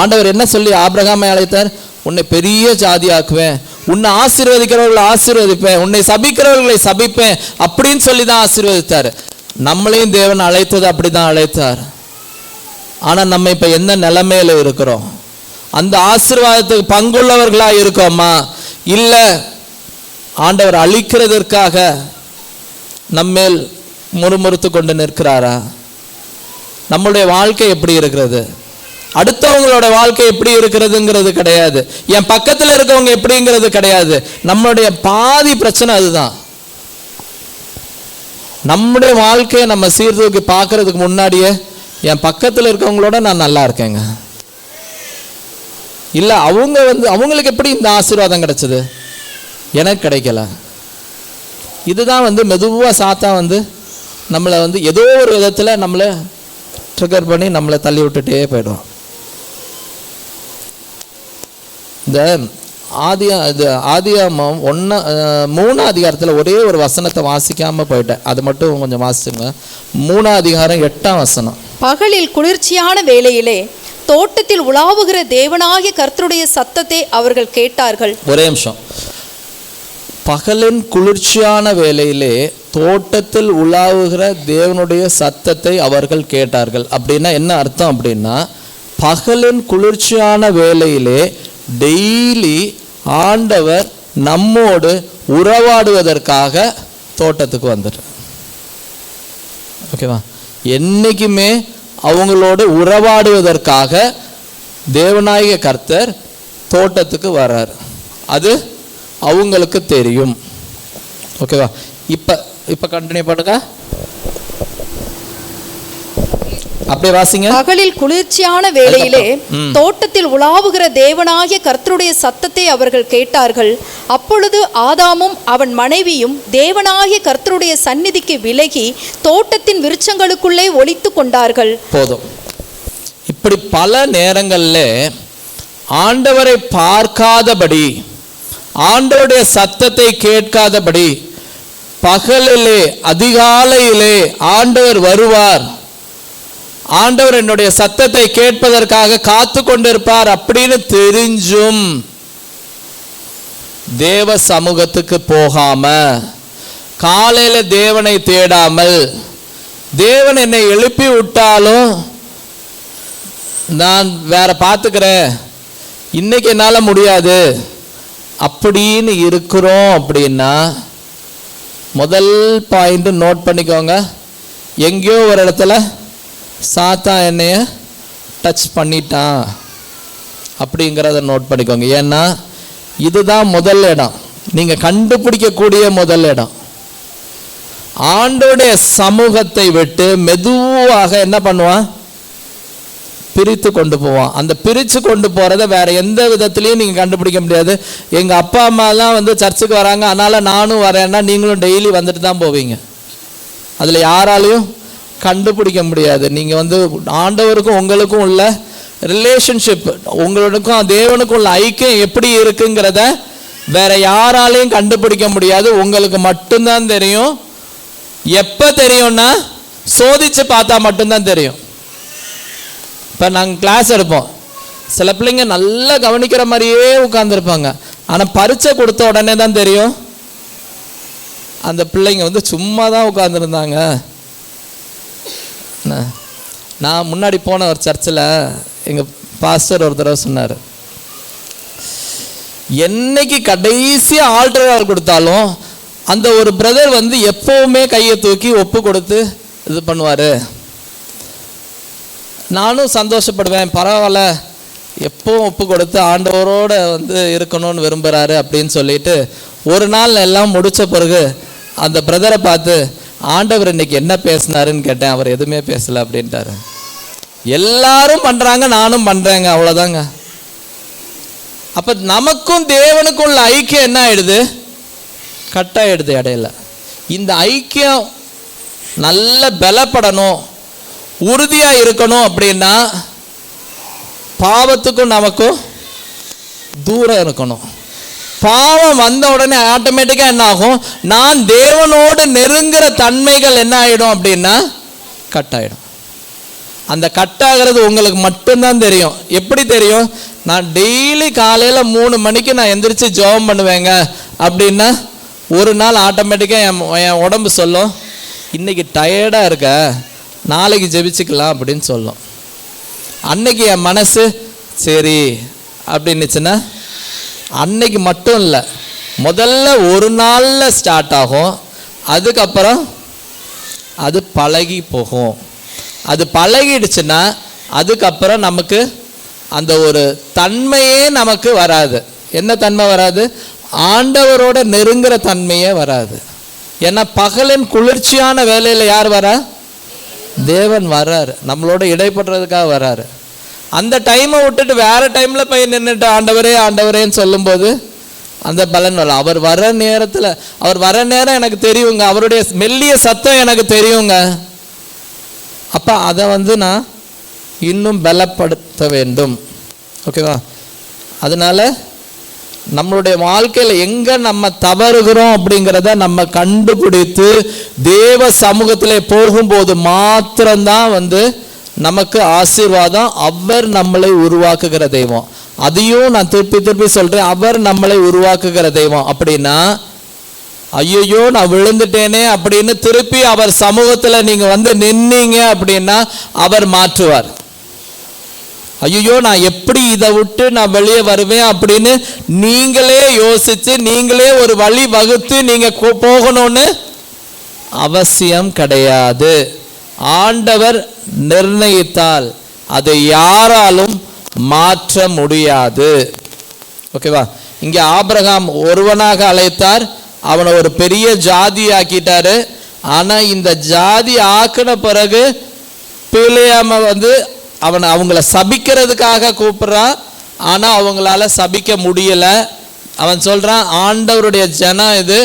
ஆண்டவர் என்ன சொல்லி ஆபிரகாமை அழைத்தார்? உன்னை பெரிய ஜாதி ஆக்குவேன், உன்னை ஆசீர்வதிக்கிறவர்களை ஆசீர்வதிப்பேன், உன்னை சபிக்கிறவர்களை சபிப்பேன் அப்படின்னு சொல்லி தான் ஆசீர்வதித்தார். நம்மளையும் தேவன் அழைத்தது அப்படிதான் அழைத்தார். ஆனால் நம்ம இப்போ என்ன நிலைமையில இருக்கிறோம்? அந்த ஆசீர்வாதத்துக்கு பங்குள்ளவர்களா இருக்கோமா? இல்லை ஆண்டவர் அழிக்கிறதற்காக நம்மேல் முறுமுறுத்து கொண்டு நிற்கிறாரா? நம்மளுடைய வாழ்க்கை எப்படி இருக்கிறது? அடுத்தவங்களோட வாழ்க்கை எப்படி இருக்கிறதுங்கிறது கிடையாது, என் பக்கத்தில் இருக்கவங்க எப்படிங்கிறது கிடையாது. நம்மளுடைய பாதி பிரச்சனை அதுதான். நம்முடைய வாழ்க்கையை நம்ம சீர்தூக்கி பார்க்கறதுக்கு முன்னாடியே என் பக்கத்தில் இருக்கவங்களோட நான் நல்லா இருக்கேங்க, இல்லை அவங்க அவங்களுக்கு எப்படி இந்த ஆசீர்வாதம் கிடைச்சது, எனக்கு கிடைக்கல. இதுதான் மெதுவாக சாத்தா நம்மளை ஏதோ ஒரு விதத்தில் நம்மளை ட்ரிகர் பண்ணி நம்மளை தள்ளி விட்டுட்டே போயிடும். இந்த ஆதியாகமம் 3ஆம் அதிகாரத்தில் ஒரே ஒரு வசனத்தை வாசிக்காம போயிட்டேன், அது மட்டும் கொஞ்சம் வாசிச்சுங்க. 3ஆம் அதிகாரம் 8ஆம் வசனம். பகலில் குளிர்ச்சியான வேளையிலே தோட்டத்தில் உலாவுகிற தேவனாகிய கர்த்தருடைய சத்தத்தை அவர்கள் கேட்டார்கள். ஒரே நிமிஷம். பகலின் குளிர்ச்சியான வேளையிலே தோட்டத்தில் உலாவுகிற தேவனுடைய சத்தத்தை அவர்கள் கேட்டார்கள். அப்படின்னா என்ன அர்த்தம்? அப்படின்னா பகலின் குளிர்ச்சியான வேளையிலே டெய்லி ஆண்டவர் நம்மோடு உறவாடுவதற்காக தோட்டத்துக்கு வந்துட்டு, ஓகேவா? என்னைக்குமே அவங்களோடு உறவாடுவதற்காக தேவனாகிய கர்த்தர் தோட்டத்துக்கு வர்றார். அது அவங்களுக்கு தெரியும். ஓகேவா? இப்போ கண்டினியூ பண்ணுங்க. அப்படியே வாசிங்க. பகலில் குளிர்ச்சியான வேளையிலே தோட்டத்தில் உலாவுகிற தேவனாகிய கர்த்தருடைய சத்தத்தை அவர்கள் கேட்டார்கள். அப்பொழுது ஆதாமும் அவன் மனைவியும் தேவனாகிய கர்த்தருடைய சந்நிதிக்கு விலகி தோட்டத்தின் விருட்சங்களுக்குள்ளே ஒளித்து கொண்டார்கள். போதும். இப்படி பல நேரங்கள்ல ஆண்டவரை பார்க்காதபடி, ஆண்டவருடைய சத்தத்தை கேட்காதபடி, பகலிலே அதிகாலையிலே ஆண்டவர் வருவார், ஆண்டவர் என்னுடைய சத்தத்தை கேட்பதற்காக காத்து கொண்டிருப்பார் அப்படின்னு தெரிஞ்சும் தேவ சமூகத்துக்கு போகாம, காலையில தேவனை தேடாமல், தேவன் என்னை எழுப்பி விட்டாலும் நான் வேற பார்த்துக்கிறேன், இன்னைக்கு என்னால் முடியாது அப்படின்னு இருக்கிறோம் அப்படின்னா, முதல் பாயிண்ட் நோட் பண்ணிக்கோங்க. எங்கேயோ ஒரு இடத்துல சாத்தா என்னைய டச் பண்ணிட்டான் அப்படிங்கிறத நோட் பண்ணிக்கோங்க. ஏன்னா இதுதான் முதல் இடம், நீங்கள் கண்டுபிடிக்கக்கூடிய முதல் இடம். ஆண்டோடைய சமூகத்தை விட்டு மெதுவாக என்ன பண்ணுவான், பிரித்து கொண்டு போவான். அந்த பிரித்து கொண்டு போகிறத வேற எந்த விதத்துலையும் நீங்கள் கண்டுபிடிக்க முடியாது. எங்கள் அப்பா அம்மாலாம் வந்து சர்ச்சுக்கு வராங்க, அதனால் நானும் வரேன்னா நீங்களும் டெய்லி வந்துட்டு தான் போவீங்க. அதில் யாராலையும் கண்டுபிடிக்க முடியாது. நீங்கள் வந்து ஆண்டவருக்கும் உங்களுக்கும் உள்ள ரிலேஷன்ஷிப், உங்களுக்கும் தேவனுக்கும் உள்ள ஐக்கியம் எப்படி இருக்குங்கிறத வேற யாராலையும் கண்டுபிடிக்க முடியாது. உங்களுக்கு மட்டும்தான் தெரியும். எப்போ தெரியும்னா சோதிச்சு பார்த்தா மட்டும்தான் தெரியும். இப்போ நாங்கள் கிளாஸ் எடுப்போம், சில பிள்ளைங்க நல்லா கவனிக்கிற மாதிரியே உட்காந்துருப்பாங்க, ஆனால் பரீட்சை கொடுத்த உடனே தான் தெரியும் அந்த பிள்ளைங்க வந்து சும்மா தான் உட்காந்துருந்தாங்க. நான் முன்னாடி போன ஒரு சர்ச்சில் எங்கள் பாஸ்டர் ஒரு தடவை சொன்னார், என்னைக்கு கடைசியாக ஆல்டர் கொடுத்தாலும் அந்த ஒரு பிரதர் வந்து எப்போவுமே கையை தூக்கி ஒப்பு கொடுத்து இது பண்ணுவார். நானும் சந்தோஷப்படுவேன், பரவாயில்ல எப்பவும் ஒப்பு கொடுத்து ஆண்டவரோட வந்து இருக்கணும்னு விரும்புகிறாரு அப்படின்னு சொல்லிட்டு, ஒரு நாள் எல்லாம் முடித்த பிறகு அந்த பிரதரை பார்த்து, ஆண்டவர் இன்னைக்கு என்ன பேசினாருன்னு கேட்டேன். அவர் எதுவுமே பேசலை அப்படின்ட்டாரு. எல்லாரும் பண்ணுறாங்க, நானும் பண்ணுறேங்க, அவ்வளோதாங்க. அப்போ நமக்கும் தேவனுக்கும் உள்ள ஐக்கியம் என்ன ஆயிடுது, கட்டாயிடுது இடையில. இந்த ஐக்கியம் நல்ல பலப்படணும், உறுதியாக இருக்கணும் அப்படின்னா பாவத்துக்கும் நமக்கும் தூரம் இருக்கணும். பாவம் வந்த உடனே ஆட்டோமேட்டிக்காக என்ன ஆகும், நான் தேவனோடு நெருங்குற தன்மைகள் என்ன ஆகிடும் அப்படின்னா கட்டாயிடும். அந்த கட்டாகிறது உங்களுக்கு மட்டும்தான் தெரியும். எப்படி தெரியும், நான் டெய்லி காலையில் 3 மணிக்கு நான் எந்திரிச்சு ஜெபம் பண்ணுவேங்க அப்படின்னா ஒரு நாள் ஆட்டோமேட்டிக்காக என் உடம்பு சொல்லும், இன்னைக்கு டயர்டாக இருக்க, நாளைக்கு ஜெபிச்சுக்கலாம் அப்படின்னு சொல்லும். அன்னைக்கு என் மனசு சரி அப்படின்னுச்சுன்னா அன்னைக்கு மட்டும் இல்லை, முதல்ல ஒரு நாளில் ஸ்டார்ட் ஆகும், அதுக்கப்புறம் அது பழகி போகும். அது பழகிடுச்சுன்னா அதுக்கப்புறம் நமக்கு அந்த ஒரு தன்மையே நமக்கு வராது. என்ன தன்மை வராது, ஆண்டவரோட நெருங்குற தன்மையே வராது. ஏன்னா பகலின் குளிர்ச்சியான வேலையில் யார் வரா, தேவன் வர்றாரு, நம்மளோட இடைப்படுறதுக்காக வர்றாரு. அந்த டைமை விட்டுட்டு வேற டைமில் போய் நின்றுட்டு ஆண்டவரே ஆண்டவரேன்னு சொல்லும்போது அந்த பலன் வரல. அவர் வர நேரத்தில், அவர் வர நேரம் எனக்கு தெரியுங்க, அவருடைய மெல்லிய சத்தம் எனக்கு தெரியுங்க. அப்போ அதை வந்து நான் இன்னும் பலப்படுத்த வேண்டும். ஓகேவா? அதனால நம்மளுடைய வாழ்க்கையில் எங்கே நம்ம தவறுகிறோம் அப்படிங்கிறத நம்ம கண்டுபிடித்து தேவ சமூகத்தில் போகும்போது மாத்திரம்தான் வந்து நமக்கு ஆசீர்வாதம். அவர் நம்மளை உருவாக்குகிற தெய்வம். அதையும் நான் திருப்பி சொல்கிறேன், அவர் நம்மளை உருவாக்குகிற தெய்வம். அப்படின்னா ஐயோ நான் விழுந்துட்டேனே அப்படின்னு திருப்பி அவர் சமூகத்தில் நீங்கள் வந்து நின்னீங்க அப்படின்னா அவர் மாற்றுவார். ஐயோ நான் எப்படி இதை விட்டு நான் வெளியே வருவேன் அப்படின்னு நீங்களே யோசித்து நீங்களே ஒரு வழி வகுத்து நீங்கள் போகணும்னு அவசியம் கிடையாது. ஆண்டவர் நிர்ணயித்தால் அதை யாராலும் மாற்ற முடியாது. ஓகேவா? இங்கே ஆபிரகாம் ஒருவனாக அழைத்தார், அவனை ஒரு பெரிய ஜாதி ஆக்கிட்டாரு. ஆனால் இந்த ஜாதி ஆக்கின பிறகு பிலேயாம வந்து அவங்கள சபிக்கிறதுக்காக கூப்பிடுறான். ஆனா அவங்களால சபிக்க முடியல. அவன் சொல்றான், ஆண்டவருடைய ஜனம் இது,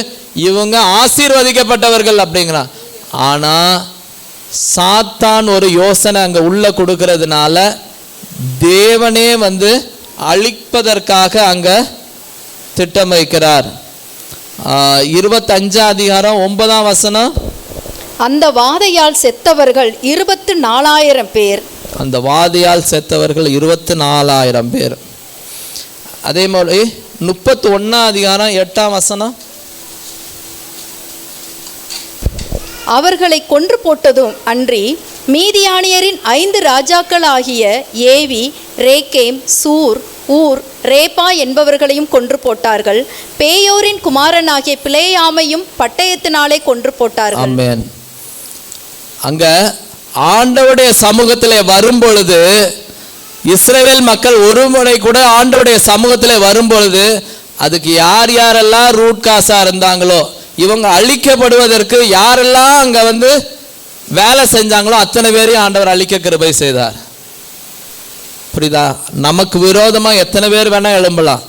இவங்க ஆசீர்வதிக்கப்பட்டவர்கள் அப்படிங்கிறான். ஆனா சாத்தான் ஒரு யோசனை அங்க உள்ள கொடுக்கறதுனால தேவனே வந்து அழிப்பதற்காக அங்க திட்டம் வைக்கிறார். 25:9 அந்த வாதையால் செத்தவர்கள் 24,000 பேர். அந்த வாதையால் செத்தவர்கள் 24,000 பேர். அதே மாதிரி 31:8 அவர்களை கொன்று போட்டதும் அன்றி மீதியானியரின் 5 ராஜாக்களாகிய ஏவி, ரேக்கேம், சூர், ஊர், ரேபா என்பவர்களையும் கொன்று போட்டார்கள். பேயோரின் குமாரனாகிய பிலேயாமையும் பட்டயத்தினாலே கொன்று போட்டார்கள். ஆமென். அங்க ஆண்டவருடைய சமூகத்திலே வரும்பொழுது, இஸ்ரவேல் மக்கள் ஒரு முறை கூட ஆண்டவருடைய சமூகத்திலே வரும்பொழுது, அதுக்கு யார் யாரெல்லாம் ரூட் காசா இருந்தாங்களோ, இவங்க அழிக்கப்படுவதற்கு யாரெல்லாம் அங்க வந்து வேலை செஞ்சாங்களோ அத்தனை பேரையும் ஆண்டவர் அழிக்க கிருபை செய்தார். புரியுதா? நமக்கு விரோதமா எத்தனை பேர் வேணா எழும்பலாம்,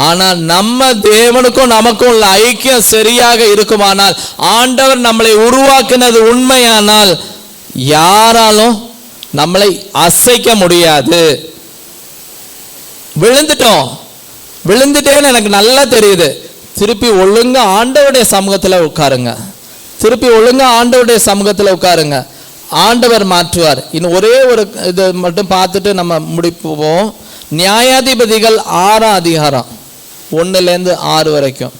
ஆனா நம்ம தேவனுக்கும் நமக்கும் உள்ள ஐக்கியம் சரியாக இருக்குமானால், ஆண்டவர் நம்மளை உருவாக்கினது உண்மையானால், யாராலும் நம்மளை அசைக்க முடியாது. விழுந்துட்டேன்னு எனக்கு நல்லா தெரியுது. திருப்பி ஒழுங்கா ஆண்டவருடைய சமூகத்துல உட்காருங்க. ஆண்டவர் மாற்றுவார். இன்னும் ஒரே ஒரு இது மட்டும் பார்த்துட்டு நம்ம முடிப்போம். நியாயாதிபதிகள் 6:1-6 வரைக்கும்.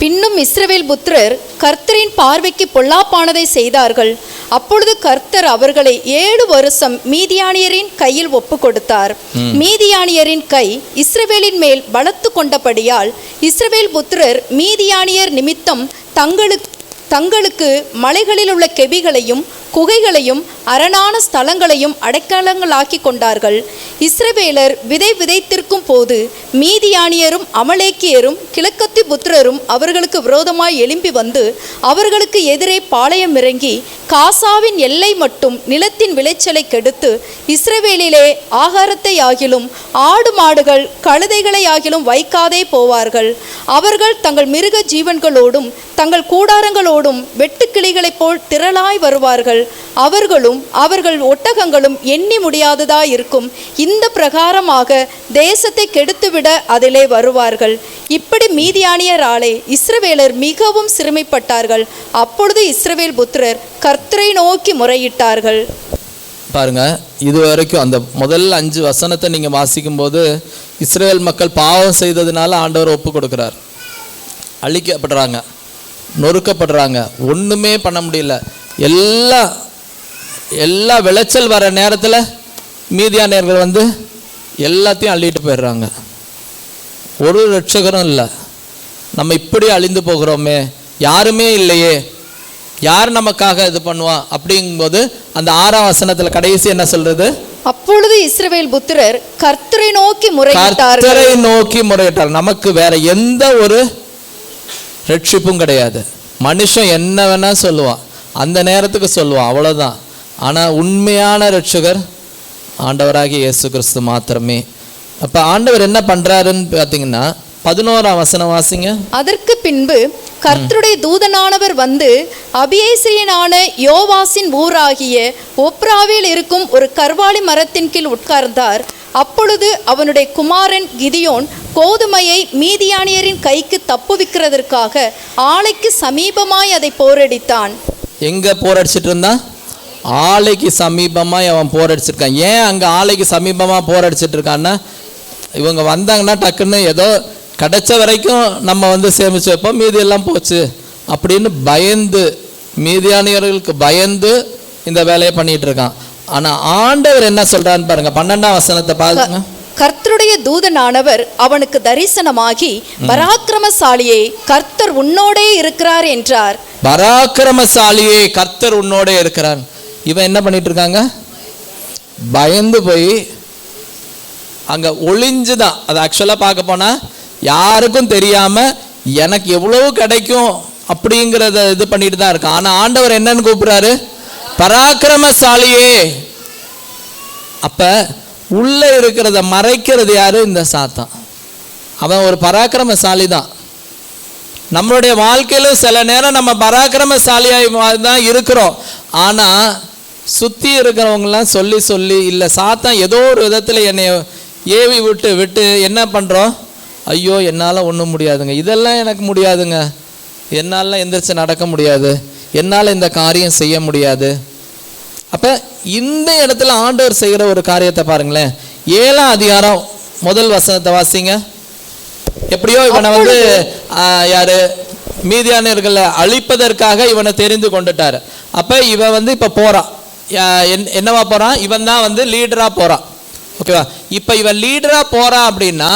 பின்னும் இஸ்ரவேல் புத்திரர் கர்த்தரின் பார்வைக்கு பொல்லாப்பானதை செய்தார்கள். அப்பொழுது கர்த்தர் அவர்களை 7 வருஷம் மீதியானியரின் கையில் ஒப்பு கொடுத்தார். மீதியானியரின் கை இஸ்ரவேலின் மேல் பலத்து கொண்டபடியால் இஸ்ரவேல் புத்திரர் மீதியானியர் நிமித்தம் தங்களுக்கு மலைகளில் உள்ள கெபிகளையும் குகைகளையும் அரணான ஸ்தலங்களையும் அடைக்கலங்களாக்கி கொண்டார்கள். இஸ்ரவேலர் விதைத்திருக்கும் போது மீதியானியரும் அமலேக்கியரும் கிழக்கத்தி புத்திரரும் அவர்களுக்கு விரோதமாய் எழும்பி வந்து அவர்களுக்கு எதிரே பாளையம் இறங்கி காசாவின் எல்லை மட்டும் நிலத்தின் விளைச்சலை கெடுத்து இஸ்ரவேலிலே ஆகாரத்தை ஆகிலும் ஆடு மாடுகள் கழுதைகளை ஆகிலும் வைக்காதே போவார்கள். அவர்கள் தங்கள் மிருக ஜீவன்களோடும் தங்கள் கூடாரங்களோடும் வெட்டுக்கிளிகளைப் போல் திரளாய் வருவார்கள். அவர்களும் அவர்கள் ஒட்டகங்களும் எண்ணி முடியாததாய் இருக்கும். இந்த பிரகாரமாக தேசத்தை கெடுத்துவிட அதிலே வருவார்கள். இப்படி மீதியானியராலே இஸ்ரவேலர் மிகவும் சிறுமைப்பட்டார்கள். அப்பொழுது இஸ்ரவேல் புத்திரர் கர்த்தரை நோக்கி முறையிட்டார்கள். பாருங்க, இது வரைக்கும் அந்த முதல் 5 வசனத்தை நீங்க வாசிக்கும் போது, இஸ்ரவேல் மக்கள் பாவம் செய்ததுனால ஆண்டவர் ஒப்பு கொடுக்கிறார். அழிக்கப்படுறாங்க, நொறுக்கப்படுறாங்க, ஒண்ணுமே பண்ண முடியல. எல்லா விளைச்சல் வர நேரத்தில் மீதியானியர்கள் வந்து எல்லாத்தையும் அள்ளிட்டு போயிடுறாங்க. ஒரு ரட்சகரும் இல்லை. நம்ம இப்படி அழிந்து போகிறோமே, யாருமே இல்லையே, யார் நமக்காக இது பண்ணுவா அப்படிங்கும்போது அந்த 6ஆம் வசனத்துல கடைசி என்ன சொல்றது? அப்பொழுது இஸ்ரவேல் புத்திரர் கர்த்தரை நோக்கி முறையிட்டார்கள். நமக்கு வேற எந்த ஒரு ரட்சிப்பும் கிடையாது. மனுஷன் என்ன வேணா சொல்லுவான், அந்த நேரத்துக்கு சொல்லுவான், அவ்வளவுதான். ஆனா உண்மையான ரட்சகர் ஆண்டவராகிய இயேசு கிறிஸ்து மாத்திரமே. அப்ப ஆண்டவர் என்ன பண்றாருன்னு பார்த்தீங்கன்னா 11ஆம் வசனம் வாசிங்க. அதற்கு பின்பு கர்த்தருடைய தூதனானவர் வந்து அபியேசிரியனான யோவாசின் ஊராகிய ஒப்ராவில் இருக்கும் ஒரு கர்வாலி மரத்தின் கீழ் உட்கார்ந்தார். அப்பொழுது அவனுடைய குமாரன் கிதியோன் கோதுமையை மீதியானியரின் கைக்கு தப்புவிக்கிறதற்காக ஆலைக்கு சமீபமாய் அதை போரடித்தான். எங்க போரடிச்சிட்டு இருந்தான்? ஆலைக்கு சமீபமாய் அவன் போரடிச்சிருக்கான். ஏன் அங்க ஆலைக்கு சமீபமா போரடிச்சிட்டு இருக்கான்னா, இவங்க வந்தாங்கன்னா டக்குன்னு ஏதோ கிடைச்ச வரைக்கும் நம்ம வந்து சேமிச்சு வைப்போம், மீதி எல்லாம் போச்சு அப்படின்னு பயந்து, மீதியானியர்களுக்கு பயந்து இந்த வேலையை பண்ணிட்டு இருக்கான். ஆனா ஆண்டவர் என்ன சொல்றான்னு பாருங்க, 12ஆம் வசனத்தை பாருங்க. கர்த்தருடைய தூதனானவர் அவனுக்கு தரிசனமாகி, பராக்கிரமசாலியே கர்த்தர் உன்னோடே இருக்கிறார் என்றார். பராக்கிரமசாலியே கர்த்தர் உன்னோடே இருக்கிறார். இவன் என்ன பண்ணிட்டு இருக்காங்க? பயந்து போய் அங்க ஒளிஞ்சுதான். அது ஆக்சுவலா பார்க்க போனா யாருக்கும் தெரியாம எனக்கு எவ்வளவு கிடைக்கும் அப்படிங்கிறத இது பண்ணிட்டு தான் இருக்கான். ஆனா ஆண்டவர் என்னன்னு கூப்பிடுறாரு? பராக்கிரமசாலியே. அப்ப உள்ள இருக்கிறத மறைக்கிறது யாரு? இந்த சாத்தான். அவன் ஒரு பராக்கிரமசாலி தான். நம்மளுடைய வாழ்க்கையில சில நேரம் நம்ம பராக்கிரமசாலியாய் தான் இருக்கிறோம். ஆனா சுத்தி இருக்கிறவங்கலாம் சொல்லி சொல்லி இல்லை, சாத்தான் ஏதோ ஒரு விதத்துல என்னை ஏவி விட்டு என்ன பண்றோம்? ஐயோ என்னால் ஒன்றும் முடியாதுங்க, இதெல்லாம் எனக்கு முடியாதுங்க, என்னால் எந்திரிச்சு நடக்க முடியாது, என்னால் இந்த காரியம் செய்ய முடியாது. அப்போ இந்த இடத்துல ஆண்டவர் செய்கிற ஒரு காரியத்தை பாருங்களேன். 7ஆம் அதிகாரம் 1 வசனத்தை வாசிங்க. எப்படியோ இவனை வந்து யாரு மீதியானர்களை அழிப்பதற்காக இவனை தெரிந்து கொண்டுட்டாரு. அப்போ இவன் வந்து இப்போ போகிறான். என்னவா போகிறான்? இவன் தான் வந்து லீடராக போகிறான். ஓகேவா? இப்போ இவன் லீடராக போகிறான் அப்படின்னா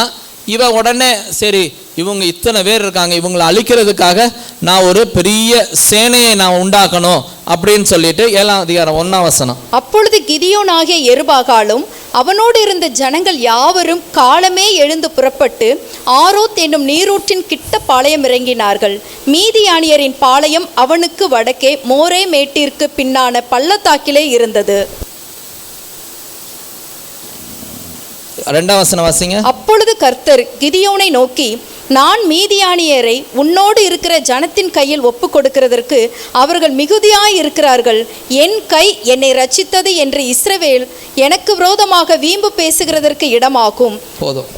இவன் உடனே சரி இவங்க இத்தனை பேர் இருக்காங்க, இவங்களை அழிக்கிறதுக்காக நான் ஒரு பெரிய சேனையை நான் உண்டாக்கணும் அப்படின்னு சொல்லிட்டு 7ஆம் அதிகாரம் 1ஆம் வசனம். அப்பொழுது கிதியோனாகிய யெருபாகாலும் அவனோடு இருந்த ஜனங்கள் யாவரும் காலமே எழுந்து புறப்பட்டு ஆரோத் என்னும் நீரூற்றின் கிட்ட பாளையம் இறங்கினார்கள். மீதியானியரின் பாளையம் அவனுக்கு வடக்கே மோரே மேட்டிற்கு பின்னான பள்ளத்தாக்கிலே இருந்தது. 2ஆம் வசனம் வாசிங்க. அப்பொழுது கர்த்தர் கிதியோனை நோக்கி, நான் மீதியானியரை உன்னோடு இருக்கிற ஜனத்தின் கையில் ஒப்பு கொடுக்கிறதற்கு அவர்கள் மிகுதியாய் இருக்கிறார்கள். என் கை என்னை ரட்சித்தது என்று இஸ்ரவேல் எனக்கு விரோதமாக வீம்பு பேசுகிறதற்கு இடமாகும். போதும்.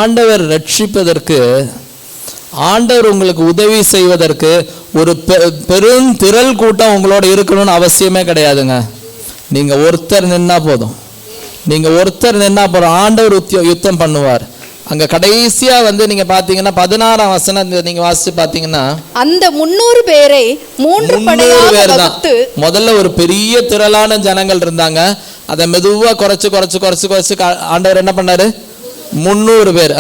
ஆண்டவர் ரட்சிப்பதற்கு, ஆண்டவர் உங்களுக்கு உதவி செய்வதற்கு ஒரு பெரும் திரள் கூட்டம் உங்களோட இருக்கணும்னு அவசியமே கிடையாதுங்க. நீங்க ஒருத்தர் நின்னா போதும். நீங்க ஒருத்தர் நின்னா போதும், ஆண்டவர் யுத்தம் பண்ணுவார். அங்க கடைசியா வந்து நீங்க பாத்தீங்கன்னா 16ஆம் வசனம் நீங்க வாசிச்சு பாத்தீங்கன்னா அந்த 300 பேரை 3 படையாக வகுத்து, முதல்ல ஒரு பெரிய திரளான ஜனங்கள் இருந்தாங்க. அதை மெதுவா குறைச்சு ஆண்டவர் என்ன பண்ணாரு? 300 பேர்.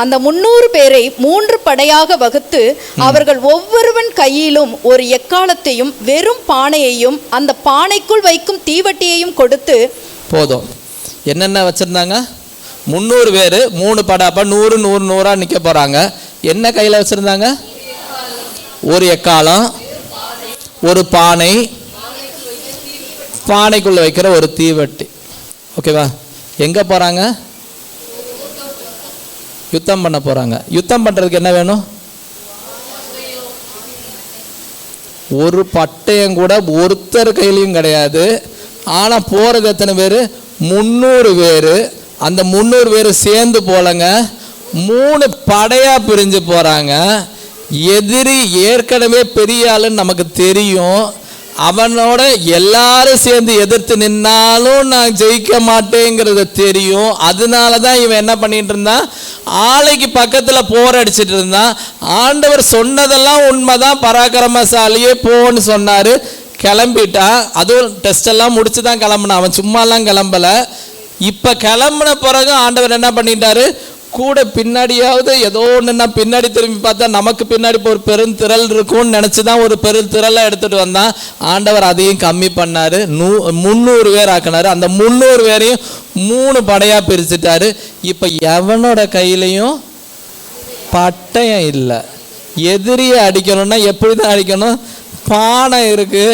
அந்த 300 பேரை 3 படையாக வகுத்து அவர்கள் ஒவ்வொருவன் கையிலும் ஒரு எக்காலத்தையும் வெறும் பானையையும் அந்த பானைக்குள் வைக்கும் தீவட்டியையும் கொடுத்து. போதும். என்னென்ன வச்சிருந்தாங்க? 300 பேர் 3 படை. அப்ப 100 100 நிக்க போறாங்க. என்ன கையில வச்சிருந்தாங்க? ஒரு எக்காலம், ஒரு பானை, பானைக்குள்ள வைக்கிற ஒரு தீவட்டி. ஓகேவா? எங்க போறாங்க? யுத்தம் பண்ண போறாங்க. யுத்தம் பண்றதுக்கு என்ன வேணும்? ஒரு பட்டயம் கூட ஒருத்தர் கையிலையும் கிடையாது. ஆனா போறது எத்தனை பேரு? 300 பேரு. அந்த 300 பேர் சேர்ந்து போலங்க 3 படையா பிரிஞ்சு போறாங்க. எதிரி ஏற்கனவே பெரிய ஆளுன்னு நமக்கு தெரியும். அவனோட எல்லாரும் சேர்ந்து எதிர்த்து நின்னாலும் நான் ஜெயிக்க மாட்டேங்கிறது தெரியும். அதனாலதான் இவன் என்ன பண்ணிட்டு இருந்தான்? ஆலைக்கு பக்கத்துல போரடிச்சிட்டு இருந்தான். ஆண்டவர் சொன்னதெல்லாம் உண்மைதான், பராக்கிரமசாலியே போன்னு சொன்னாரு. கிளம்பிட்டான். அதுவும் டெஸ்ட் எல்லாம் முடிச்சுதான் கிளம்புனான். அவன் சும்மாலாம் கிளம்பல. இப்ப கிளம்புன பிறகு ஆண்டவர் என்ன பண்ணிட்டாரு? கூட பின்னாடியாவது ஏதோ ஒண்ணுன்னா பின்னாடி திரும்பி பார்த்தா நமக்கு பின்னாடி ஒரு பெருந்திரள் இருக்கும்னு நினைச்சுதான் ஒரு பெருந்திரளை எடுத்துட்டு வந்தான். ஆண்டவர் அதையும் கம்மி பண்ணாரு. 300 பேர் ஆக்கினாரு. அந்த 300 பேரையும் 3 படையா பிரிச்சுட்டாரு. இப்ப எவனோட கையிலையும் பட்டயம் இல்லை. எதிரியை அடிக்கணும்னா எப்படிதான் அடிக்கணும்? பானை இருக்கு,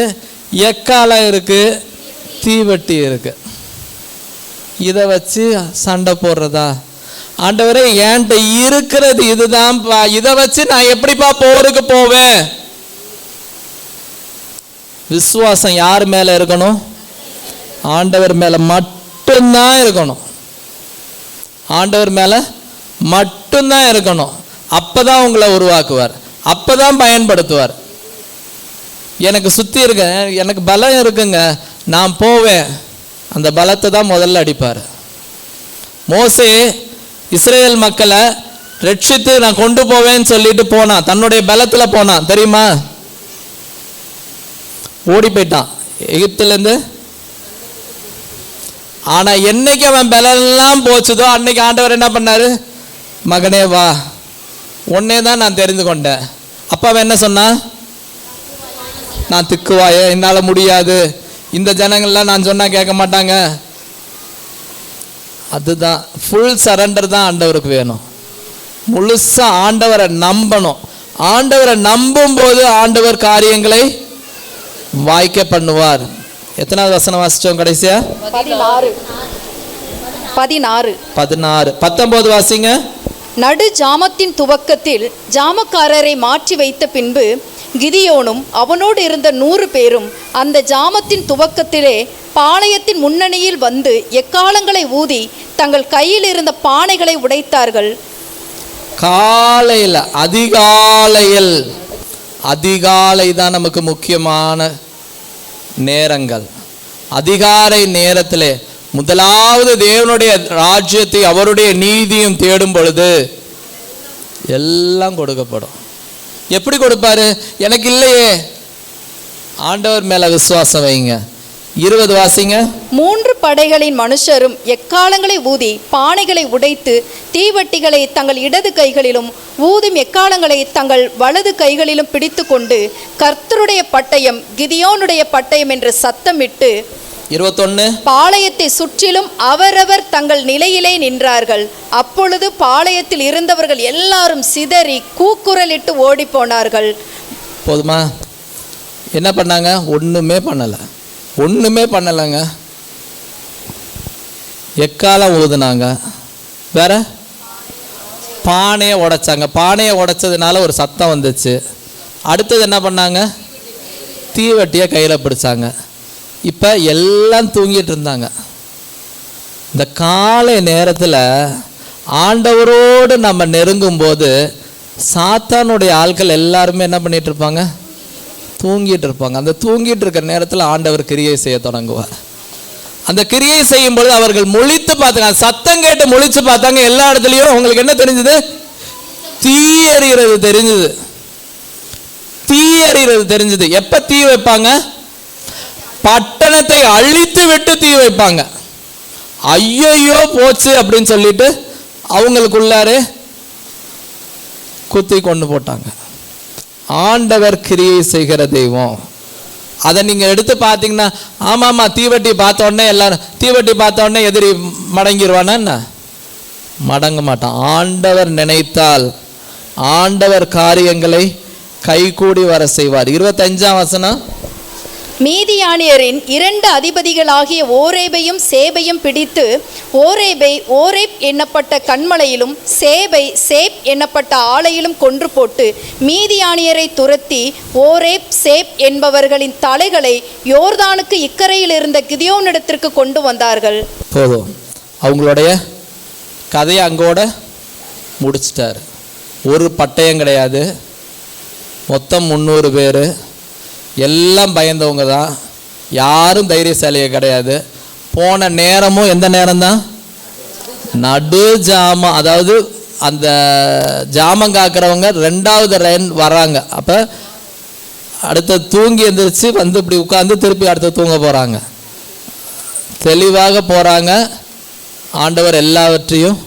எக்காலம் இருக்கு, தீவட்டி இருக்கு. இதை வச்சு சண்டை போடுறதா? ஆண்டவரே என்கிட்ட இருக்கிறது இதுதான், இதை வச்சு நான் எப்படிப்பா போருக்கு போவேன்? விசுவாசம் யார் மேல இருக்கணும்? ஆண்டவர் மேல மட்டும்தான் இருக்கணும். ஆண்டவர் மேல மட்டும்தான் இருக்கணும். அப்பதான் உங்களை உருவாக்குவார், அப்பதான் பயன்படுத்துவார். எனக்கு சுத்தி இருக்க, எனக்கு பலம் இருக்குங்க, நான் போவேன். அந்த பலத்தை தான் முதல்ல அடிப்பார். மோசே இஸ்ரேல் மக்களை ரட்சித்து நான் கொண்டு போவேன்னு சொல்லிட்டு போனான். தன்னுடைய பலத்துல போனான் தெரியுமா? ஓடி போயிட்டான் எகிப்துல இருந்து. ஆனா என்னைக்கு அவன் பலெல்லாம் போச்சுதோ அன்னைக்கு ஆண்டவர் என்ன பண்ணாரு? மகனே வா, உன்னே தான் நான் தெரிந்து கொண்டேன். அப்ப அவன் என்ன சொன்னா? நான் திக்குவாய, என்னால முடியாது, இந்த ஜனங்கள்லாம் நான் சொன்னா கேட்க மாட்டாங்க. அதுதான் ஃபுல் சரண்டர் தான் ஆண்டவருக்கு வேணும். முழுசா ஆண்டவரை நம்பணும். ஆண்டவரை நம்பும் போது ஆண்டவர் காரியங்களை வாய்க்க பண்ணுவார். எத்தனாவது வசனம் வாசிச்சோம் கடைசியா? 16. 19 வாசிங்க. நடு ஜாமத்தின் துவக்கத்தில் ஜாமக்காரரை மாற்றி வைத்த பின்பு கிதியோனும் அவனோடு இருந்த 100 பேரும் அந்த ஜாமத்தின் துவக்கத்திலே பாளையத்தின் முன்னணியில் வந்து எக்காலங்களை ஊதி தங்கள் கையில் இருந்த பானைகளை உடைத்தார்கள். காலையில், அதிகாலை தான் நமக்கு முக்கியமான நேரங்கள். அதிகாலை நேரத்திலே முதலாவது தேவனுடைய ராஜ்யத்தை அவருடைய நீதியும் தேடும் பொழுது எல்லாம் கொடுக்கப்படும். எப்படி கொடுப்பாரு? எனக்கு இல்லையே. ஆண்டவர் மேல விசுவாசம் வைங்க. 20 வாசிங்க. 3 படைகளின் மனுஷரும் எக்காலங்களை ஊதி பானைகளை உடைத்து தீவட்டிகளை தங்கள் இடது கைகளிலும் ஊதும் எக்காலங்களை தங்கள் வலது கைகளிலும் பிடித்து கொண்டு கர்த்தருடைய பட்டயம் கிதியோனுடைய பட்டயம் என்று சத்தமிட்டு 21 பாளையத்தை சுற்றிலும் அவரவர் தங்கள் நிலையிலே நின்றார்கள். அப்பொழுது பாளையத்தில் இருந்தவர்கள் எல்லாரும் சிதறி கூக்குரலிட்டு ஓடி போனார்கள். போதுமா? என்ன பண்ணாங்க? ஒண்ணுமே பண்ணலைங்க. எக்காலம் ஊதுனாங்க. வேற பானையை உடைச்சாங்க. பானையை உடைச்சதுனால ஒரு சத்தம் வந்துச்சு. அடுத்தது என்ன பண்ணாங்க? தீவட்டியை கையில் பிடிச்சாங்க. இப்போ எல்லாம் தூங்கிட்டு இருந்தாங்க. இந்த காலை நேரத்தில் ஆண்டவரோடு நம்ம நெருங்கும் போது சாத்தானுடைய ஆட்கள் எல்லாருமே என்ன பண்ணிட்டு இருப்பாங்க? தூங்கிட்டு இருப்பாங்க. அந்த தூங்கிட்டு இருக்கிற நேரத்தில் ஆண்டவர் கிரியை செய்ய தொடங்குவார். அந்த கிரியை செய்யும் பொழுது அவர்கள் முழித்து பார்த்தாங்க. சத்தம் கேட்டு முழிச்சு பார்த்தாங்க. எல்லா இடத்துலையும் உங்களுக்கு என்ன தெரிஞ்சது? தீ எறிகிறது தெரிஞ்சது. எப்ப தீ வைப்பாங்க? பட்டணத்தை அழித்து விட்டு தீ வைப்பாங்க. ஐயோ போச்சு அப்படின்னு சொல்லிட்டு அவங்களுக்குள்ளாரே குத்தி கொண்டு போட்டாங்க. ஆண்டவர் கிரியை செய்கிற தெய்வம். அதை நீங்க எடுத்து பார்த்தீங்கன்னா, ஆமாமா தீவட்டி பார்த்த உடனே எல்லாரும் தீவட்டி பார்த்த உடனே எதிரி மடங்கிடுவானா? என்ன மடங்க மாட்டான். ஆண்டவர் நினைத்தால் ஆண்டவர் காரியங்களை கைகூடி வர செய்வார். 25ஆம் வசனம். மீதியானியரின் 2 அதிபதிகளாகிய ஓரேபையும் சேபையும் பிடித்து ஓரேப் எண்ணப்பட்ட கண்மலையிலும் சேப் எண்ணப்பட்ட ஆலையிலும் கொன்று போட்டு மீதியானியரை துரத்தி ஓரேப் சேப் என்பவர்களின் தலைகளை யோர்தானுக்கு இக்கரையில் இருந்த கிதியோனிடத்திற்கு கொண்டு வந்தார்கள். போதும், அவங்களுடைய கதையை அங்கோட முடிச்சிட்டார். ஒரு பட்டயம் கிடையாது, மொத்தம் 300 பேர், எல்லாம் பயந்தவங்க தான், யாரும் தைரியசாலியே கிடையாது. போன நேரமும் எந்த நேரம்தான்? நடு ஜாமம். அதாவது அந்த ஜாமம் காக்கிறவங்க 2வது லைன் வராங்க. அப்போ அடுத்த தூங்கி எந்திரிச்சு வந்து இப்படி உட்காந்து திருப்பி அடுத்த தூங்க போகிறாங்க. தெளிவாக போகிறாங்க. ஆண்டவர் எல்லாவற்றையும்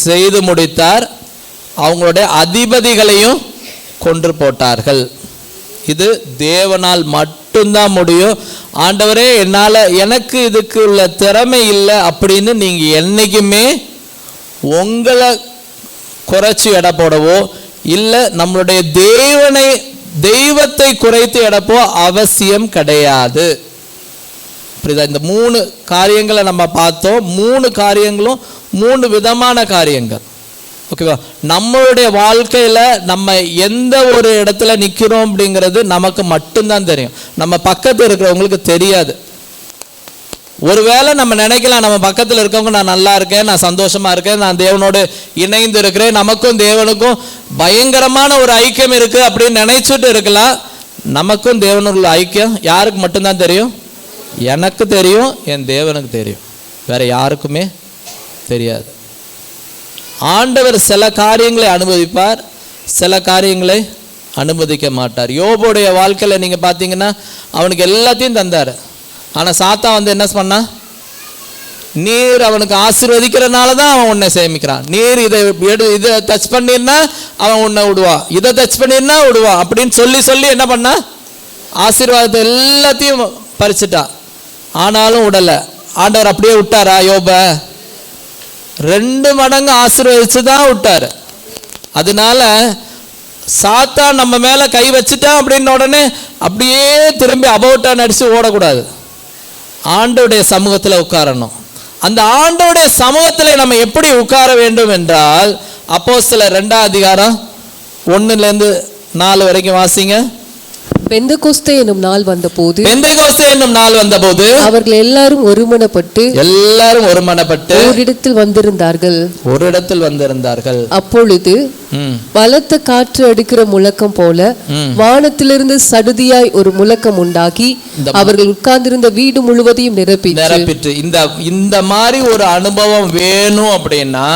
செய்து முடித்தார். அவங்களுடைய அதிபதிகளையும் கொன்று போட்டார்கள். இது தேவனால் மட்டும்தான் முடியும். ஆண்டவரே எனக்கு இதுக்கு உள்ள திறமை இல்லை அப்படின்னு நீங்கள் என்னைக்குமே உங்களை குறைச்சி எடை போடவோ இல்லை நம்மளுடைய தெய்வத்தை குறைத்து எடப்போ அவசியம் கிடையாது. புரியுதா? இந்த 3 காரியங்களை நம்ம பார்த்தோம். 3 காரியங்களும் 3 விதமான காரியங்கள். ஓகேவா? நம்மளுடைய வாழ்க்கையில் நம்ம எந்த ஒரு இடத்துல நிற்கிறோம் அப்படிங்கிறது நமக்கு மட்டும்தான் தெரியும். நம்ம பக்கத்தில் இருக்கிறவங்களுக்கு தெரியாது. ஒருவேளை நம்ம நினைக்கலாம், நம்ம பக்கத்தில் இருக்கவங்க நான் நல்லா இருக்கேன், நான் சந்தோஷமா இருக்கேன், நான் தேவனோடு இணைந்து இருக்கிறேன், நமக்கும் தேவனுக்கும் பயங்கரமான ஒரு ஐக்கியம் இருக்கு அப்படின்னு நினைச்சிட்டு இருக்கலாம். நமக்கும் தேவனுள்ள ஐக்கியம் யாருக்கு மட்டும்தான் தெரியும்? எனக்கு தெரியும், என் தேவனுக்கு தெரியும், வேற யாருக்குமே தெரியாது. ஆண்டவர் சில காரியங்களை அனுமதிப்பார், சில காரியங்களை அனுமதிக்க மாட்டார். யோபுடைய வாழ்க்கையில் நீங்கள் பார்த்தீங்கன்னா அவனுக்கு எல்லாத்தையும் தந்தார். ஆனால் சாத்தான் வந்து என்ன பண்ணா? நீர் அவனுக்கு ஆசீர்வதிக்கிறனால தான் அவன் உன்னை சேமிக்கிறான். நீர் இதை டச் பண்ணிருந்தா அவன் உன்னை விடுவான், இதை டச் பண்ணிருந்தா விடுவான் அப்படின்னு சொல்லி என்ன பண்ணா? ஆசீர்வாதத்தை எல்லாத்தையும் பறிச்சுட்டான். ஆனாலும் விடலை. ஆண்டவர் அப்படியே விட்டாரா யோப? 2 மடங்கு ஆசீர்வதிச்சு தான் விட்டார். அதனால சாத்தான் நம்ம மேல கை வச்சுட்டான் அப்படின்னு உடனே அப்படியே திரும்பி அபவுட்டான் அடிச்சு ஓடக்கூடாது. ஆண்டவருடைய சமூகத்தில் உட்காரணும். அந்த ஆண்டவருடைய சமூகத்தில் நம்ம எப்படி உட்கார வேண்டும் என்றால், அப்போஸ்தலர் 2ஆம் அதிகாரம் 1-4 வரைக்கும் வாசிங்க. பெந்தெகோஸ்தே என்னும் நாள் வந்தபோது அவர்கள் எல்லாரும் ஒருமனப்பட்டு ஓரிடத்தில் வந்திருந்தார்கள். அப்பொழுது பலத்த காற்று அடிக்கிற முழக்கம் போல வானத்திலிருந்து சடுதியாய் ஒரு முழக்கம் உண்டாகி அவர்கள் உட்கார்ந்திருந்த வீடு முழுவதையும் நிரப்பிற்று. இந்த மாதிரி ஒரு அனுபவம் வேணும் அப்படின்னா,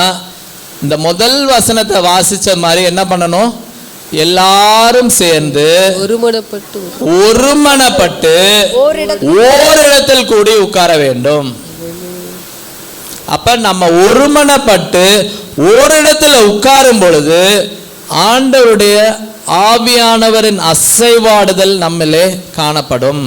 இந்த முதல் வசனத்தை வாசிச்ச மாதிரி என்ன பண்ணணும்? எல்லாரும் சேர்ந்து ஒருமனப்பட்டு ஓரிடத்தில் கூடி உட்கார வேண்டும். அப்ப நம்ம ஒருமனப்பட்டு ஓரிடத்தில் உட்காரும் பொழுது ஆண்டவருடைய ஆவியானவரின் அசைவாடுதல் நம்மிலே காணப்படும்.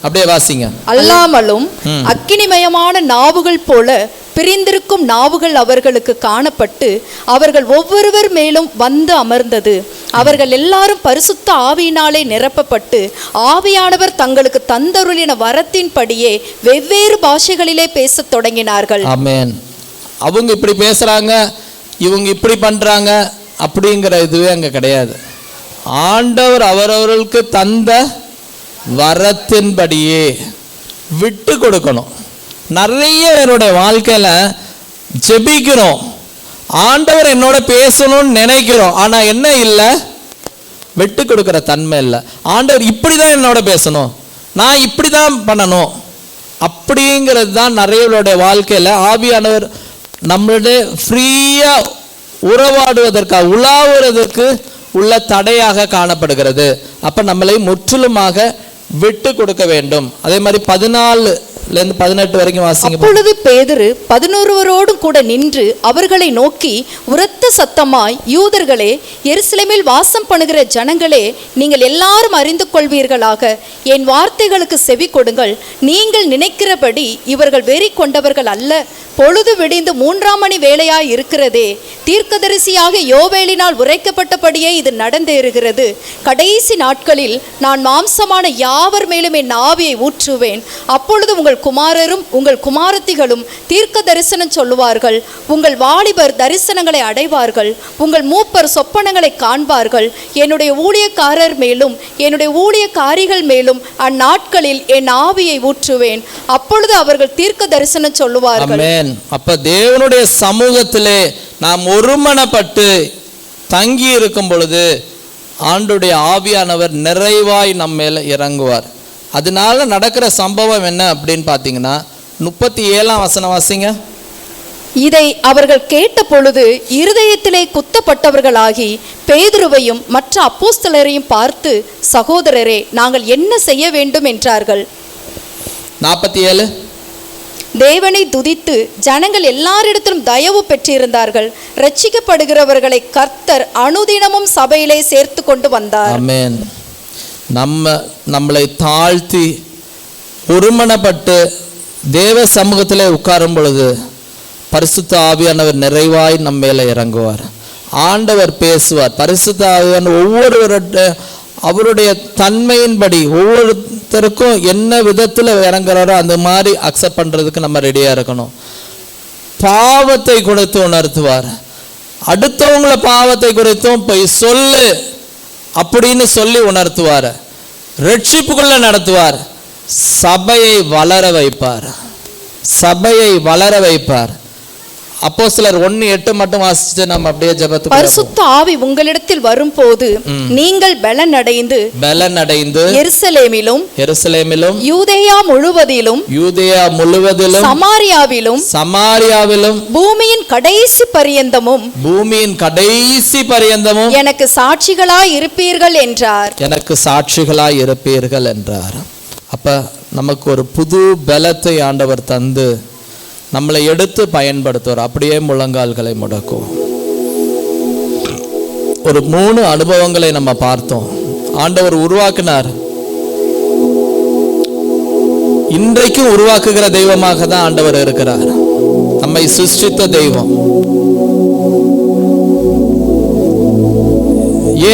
அப்படியே வாசிங்க. அல்லாமலும் அக்கினிமயமான நாவுகள் போல பிரிந்திருக்கும் நாவுகள் அவர்களுக்கு காணப்பட்டு அவர்கள் ஒவ்வொருவர் மேலும் வந்து அமர்ந்தது. அவர்கள் எல்லாரும் பரிசுத்த ஆவியினாலே நிரப்பப்பட்டு ஆவியானவர் தங்களுக்கு தந்தருளின வரத்தின்படியே வெவ்வேறு பாஷைகளிலே பேசத் தொடங்கினார்கள். ஆமென். அவங்க இப்படி பேசுறாங்க, இவங்க இப்படி பண்றாங்க அப்படிங்கிற இதுவே அங்க கிடையாது. ஆண்டவர் அவரவர்களுக்கு தந்த வரத்தின்படியே விட்டு கொடுக்கணும். நிறைய என்னுடைய வாழ்க்கையில ஜெபிக்கிறோம், ஆண்டவர் என்னோட பேசணும்னு நினைக்கிறோம், ஆனா என்ன இல்லை, விட்டு கொடுக்கிற தன்மை இல்லை. ஆண்டவர் இப்படிதான் என்னோட பேசணும், நான் இப்படிதான் பண்ணணும் அப்படிங்கிறது தான் நிறையவருடைய வாழ்க்கையில ஆவியானவர் நம்மளுடைய ஃப்ரீயா உறவாடுவதற்காக உலாவுறதுக்கு உள்ள தடையாக காணப்படுகிறது. அப்ப நம்மளை முற்றிலுமாக விட்டு கொடுக்க வேண்டும். அதே மாதிரி 14-18 வரைக்கும் வாசிங்க. அப்பொழுது பேதுரு 11 கூட நின்று அவர்களை நோக்கி உரத்த சத்தமாய், யூதர்களே, எருசலேமில் வாசம் பண்ணுகிற ஜனங்களே, நீங்கள் எல்லாரும் அறிந்து கொள்வீர்களாக, என் வார்த்தைகளுக்கு செவி கொடுங்கள். நீங்கள் நினைக்கிறபடி இவர்கள் வெறி கொண்டவர்கள் அல்ல. பொழுது விடிந்து 3ஆம் மணி வேளையாய் இருக்கிறதே. தீர்க்கதரிசியாக யோவேலினால் உரைக்கப்பட்டபடியே இது நடந்தேறுகிறது. கடைசி நாட்களில் நான் மாம்சமான யாவர் மேலும் என் ஆவியை ஊற்றுவேன். அப்பொழுது உங்கள் குமாரரும் உங்கள் குமாரத்திகளும் தீர்க்க தரிசனம் சொல்லுவார்கள். உங்கள் வாலிபர் தரிசனங்களை அடைவார்கள். உங்கள் மூப்பர் சொப்பனங்களை காண்பார்கள். என்னுடைய ஊழியக்காரர் மேலும் என்னுடைய ஊழியக்காரிகள் மேலும் அந்நாட்களில் என் ஆவியை ஊற்றுவேன். அப்பொழுது அவர்கள் தீர்க்க தரிசனம் சொல்லுவார்கள். அப்ப தேவனுடைய சமூகத்திலே நாம் ஒருமனப்பட்டு தங்கி இருக்கும் பொழுது ஆண்டுடைய ஆவியானவர் நிறைவாய் நம்ம மேல இறங்குவார். அதனால நடக்கிற சம்பவம் என்ன அப்படின்னு பார்த்தீங்கன்னா, 37ஆம் வசனம் வாசிங்க. இதை அவர்கள் கேட்ட பொழுது இருதயத்திலே குத்தப்பட்டவர்களாகி பேதுருவையும் மற்ற அப்போஸ்தலரையும் பார்த்து, சகோதரரே, நாங்கள் என்ன செய்ய வேண்டும் என்றார்கள். 47. தேவனை துதித்து ஜனங்கள் எல்லாரிடத்திலும் தயவு பெற்றிருந்தார்கள். ரட்சிக்கப்படுகிறவர்களை கர்த்தர் அனுதினமும் சபையிலே சேர்த்து கொண்டு வந்தார். ஆமென். நம்மளை தாழ்த்தி ஒருமனப்பட்டு தேவ சமூகத்திலே உட்காரும் பொழுது பரிசுத்த ஆவியானவர் நிறைவாய் நம்ம மேல இறங்குவார். ஆண்டவர் பேசுவார். பரிசுத்த ஆவியானவர் ஒவ்வொருவருடைய அவருடைய தன்மையின்படி ஒவ்வொருத்தருக்கும் என்ன விதத்தில் இறங்குறாரோ அந்த மாதிரி அக்செப்ட் பண்ணுறதுக்கு நம்ம ரெடியாக இருக்கணும். பாவத்தை குறித்து உணர்த்துவார். அடுத்தவங்கள பாவத்தை குறித்தும் போய் சொல்லு அப்படின்னு சொல்லி உணர்த்துவார். ரட்சிப்புக்குள்ள நடத்துவார். சபையை வளர வைப்பார். சபையை வளர வைப்பார். அப்போஸ்தலர் 1:8 மட்டும் வாசிச்சு நம்ம அப்படியே ஜெபத்துக்கு. பரிசுத்த ஆவி உங்களிடத்தில் வரும்போது நீங்கள் பலனடைந்து எருசலேமிலும் யூதேயா முழுவதிலும் சமாரியாவிலும் பூமியின் கடைசி பரியந்தமும் எனக்கு சாட்சிகளாய் இருப்பீர்கள் என்றார். அப்ப நமக்கு ஒரு புது பலத்தை ஆண்டவர் தந்து நம்மளை எடுத்து பயன்படுத்துவார். அப்படியே முழங்கால்களை முடக்கும். ஒரு 3 அனுபவங்களை நம்ம பார்த்தோம். ஆண்டவர் உருவாக்கினார். இன்றைக்கும் உருவாக்குகிற தெய்வமாக தான் ஆண்டவர் இருக்கிறார். நம்மை சிருஷ்டித்த தெய்வம்.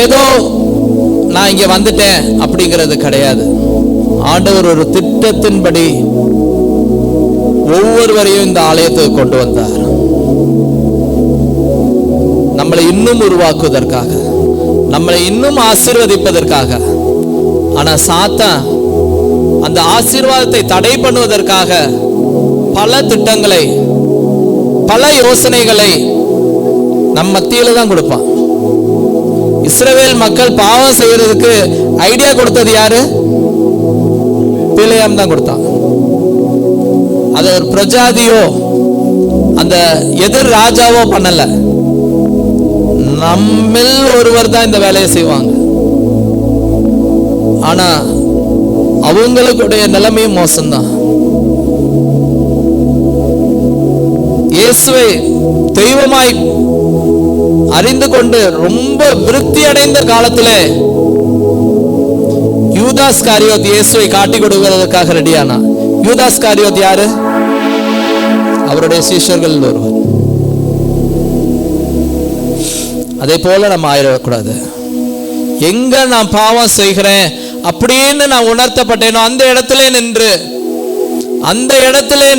ஏதோ நான் இங்க வந்துட்டேன் அப்படிங்கிறது கிடையாது. ஆண்டவர் ஒரு திட்டத்தின்படி ஒவ்வொருவரையும் இந்த ஆலயத்துக்கு கொண்டு வந்தார், நம்மளை இன்னும் உருவாக்குவதற்காக, நம்மளை இன்னும் ஆசீர்வதிப்பதற்காக. ஆனா சாத்தான் அந்த ஆசீர்வாதத்தை தடை பண்ணுவதற்காக பல திட்டங்களை, பல யோசனைகளை நம் மத்தியில தான் கொடுப்பான். இஸ்ரவேல் மக்கள் பாவம் செய்யறதுக்கு ஐடியா கொடுத்தது யாரு? பிலேயாம் தான் கொடுத்தான். அது ஒரு பிரஜாதியோ அந்த எதிர் ராஜாவோ பண்ணல, நம்மில் ஒருவர் தான் இந்த வேலையை செய்வாங்க. ஆனா அவங்களுடைய நிலைமையும் மோசம்தான். இயேசுவை தெய்வமாய் அறிந்து கொண்டு ரொம்ப விருத்தி அடைந்த காலத்திலே யூதாஸ் காரியோத் இயேசுவை காட்டி கொடுக்கிறதுக்காக ரெடியானா. யூதாஸ் காரியோத் யாரு? அவருடைய சீஷர்கள் ஒருவர். அதே போல நம்ம ஆயிடக்கூடாது. எங்க நான் பாவம் செய்கிறேன் அப்படின்னு நான் உணர்த்தப்பட்டேனோ அந்த இடத்திலே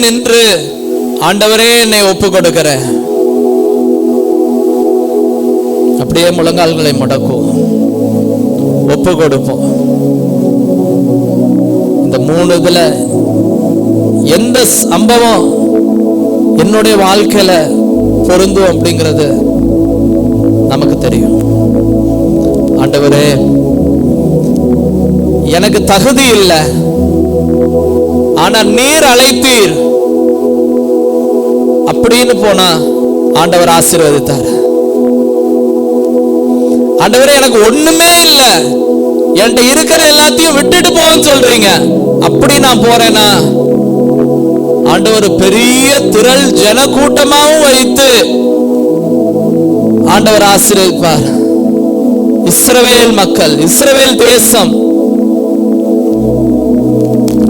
நின்று ஆண்டவரே என்னை ஒப்பு கொடுக்கிறேன், அப்படியே முழங்கால்களை முடக்கும், ஒப்பு கொடுப்போம். இந்த 3 இதுல எந்த சம்பவம் என்னுடைய வாழ்க்கையில பொருந்தும் அப்படிங்கிறது நமக்கு தெரியும். ஆண்டவரே, எனக்கு தகுதி இல்லை, ஆனா நீர் அழைத்தீர் அப்படின்னு போனா ஆண்டவர் ஆசீர்வதித்தார். ஆண்டவரே, எனக்கு ஒண்ணுமே இல்லை, என்கிட்ட இருக்கிற எல்லாத்தையும் விட்டுட்டு போன்னு சொல்றீங்க, அப்படி நான் போறேன்னா ஆண்டவர் பெரிய திரள் ஜன கூட்டமாவும் வைத்து ஆண்டவர் ஆசீர்வதிப்பார். இஸ்ரவேல் மக்கள், இஸ்ரவேல் தேசம்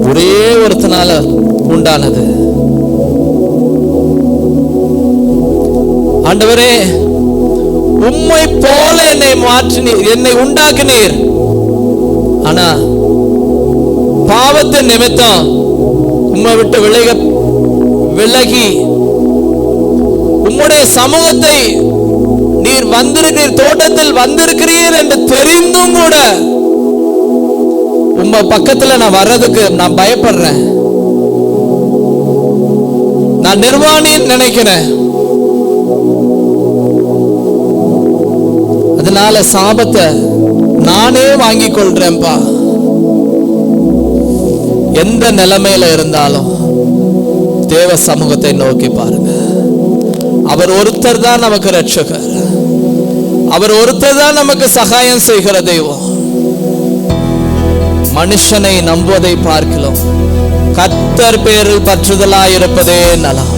ஒரே ஒருத்தனால உண்டானது. ஆண்டவரே, உம்மை போல என்னை மாற்றினீர், என்னை உண்டாக்கினீர். ஆனா பாவத்தின் நிமித்தம் உம்மை விட்டு விலகி உம்முடைய சமூகத்தை நீர் வந்திருக்கிறீர், தோட்டத்தில் வந்திருக்கிறீர் என்று தெரிந்தும் கூட உங்க பக்கத்துல நான் வர்றதுக்கு நான் பயப்படுறேன், நான் நிர்வாணின்னு நினைக்கிறேன். அதனால சாபத்தை நானே வாங்கி கொள்றேன்பா. எந்த நிலைமையில இருந்தாலும் தேவ சமூகத்தை நோக்கி பாருங்க. அவர் ஒருத்தர் தான் நமக்கு ரட்சகர், அவர் ஒருத்தர் தான் நமக்கு சகாயம் செய்கிற தெய்வம். மனுஷனை நம்புவதை பார்க்கலாம் கர்த்தர் பேரில் பற்றுதலாய் இருப்பதே நலம்.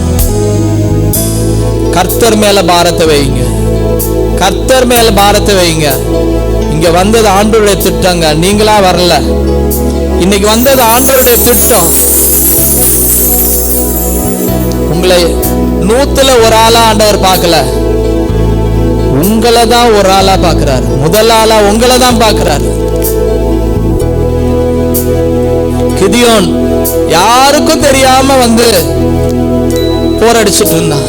கர்த்தர் மேல பாரத்தை வைங்க, கர்த்தர் மேல பாரத்தை வைங்க. இங்க வந்தது ஆண்டவருடைய திட்டங்க, நீங்களா வரல. இன்னைக்கு வந்தது ஆண்டவருடைய திட்டம். உங்களை 100ல ஒரு ஆளா ஆண்டவர் பார்க்கல, உங்களை தான் ஒரு ஆளா பார்க்கிறார். முதல் ஆளா உங்களை தான் பார்க்கிறார். கிதியோன் யாருக்கும் தெரியாம வந்து போராடிச்சிட்டு இருந்தான்.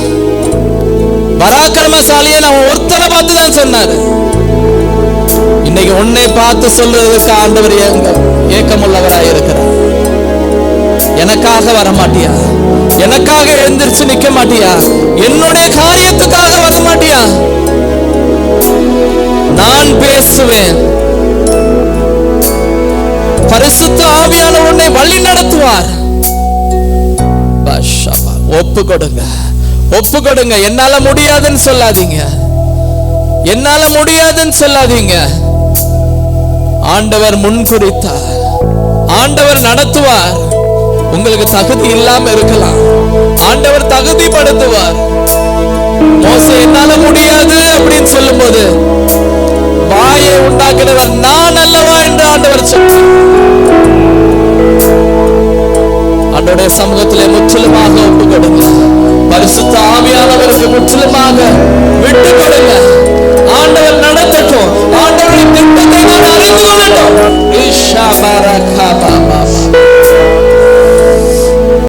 பராக்கிரமசாலியை நான் ஒருத்தனை பார்த்து தான் சொன்னாரு. இன்னைக்கு உன்னை பார்த்து சொல்றதுக்கு ஆண்டவர் ஏக்கமுள்ளவராய் இருக்கிறார். எனக்காக வர மாட்டியா? எனக்காக எழுந்திருச்சு நிக்க மாட்டியா? என்னுடைய காரியத்துக்காக வர மாட்டியா? நான் பேசுவேன், பரிசுத்த ஆவியானவர் உன்னை வழி நடத்துவார். ஒப்பு கொடுங்க, ஒப்பு கொடுங்க. என்னால முடியாதுன்னு சொல்லாதீங்க, என்னால முடியாதுன்னு சொல்லாதீங்க. ஆண்டவர் முன்குறித்தார், ஆண்டவர் நடத்துவார். உங்களுக்கு தகுதி இல்லாம இருக்கலாம், ஆண்டவர் தகுதிப்படுத்துவார். மோசே என்னால முடியாது அப்படின்னு சொல்லும் போது வாயை உண்டாக்கினவர் நான் அல்லவா என்று ஆண்டவர் சொன்னார். ஆண்டவருடைய சமூகத்திலே முற்றிலுமாக ஒப்பு கொடுங்க.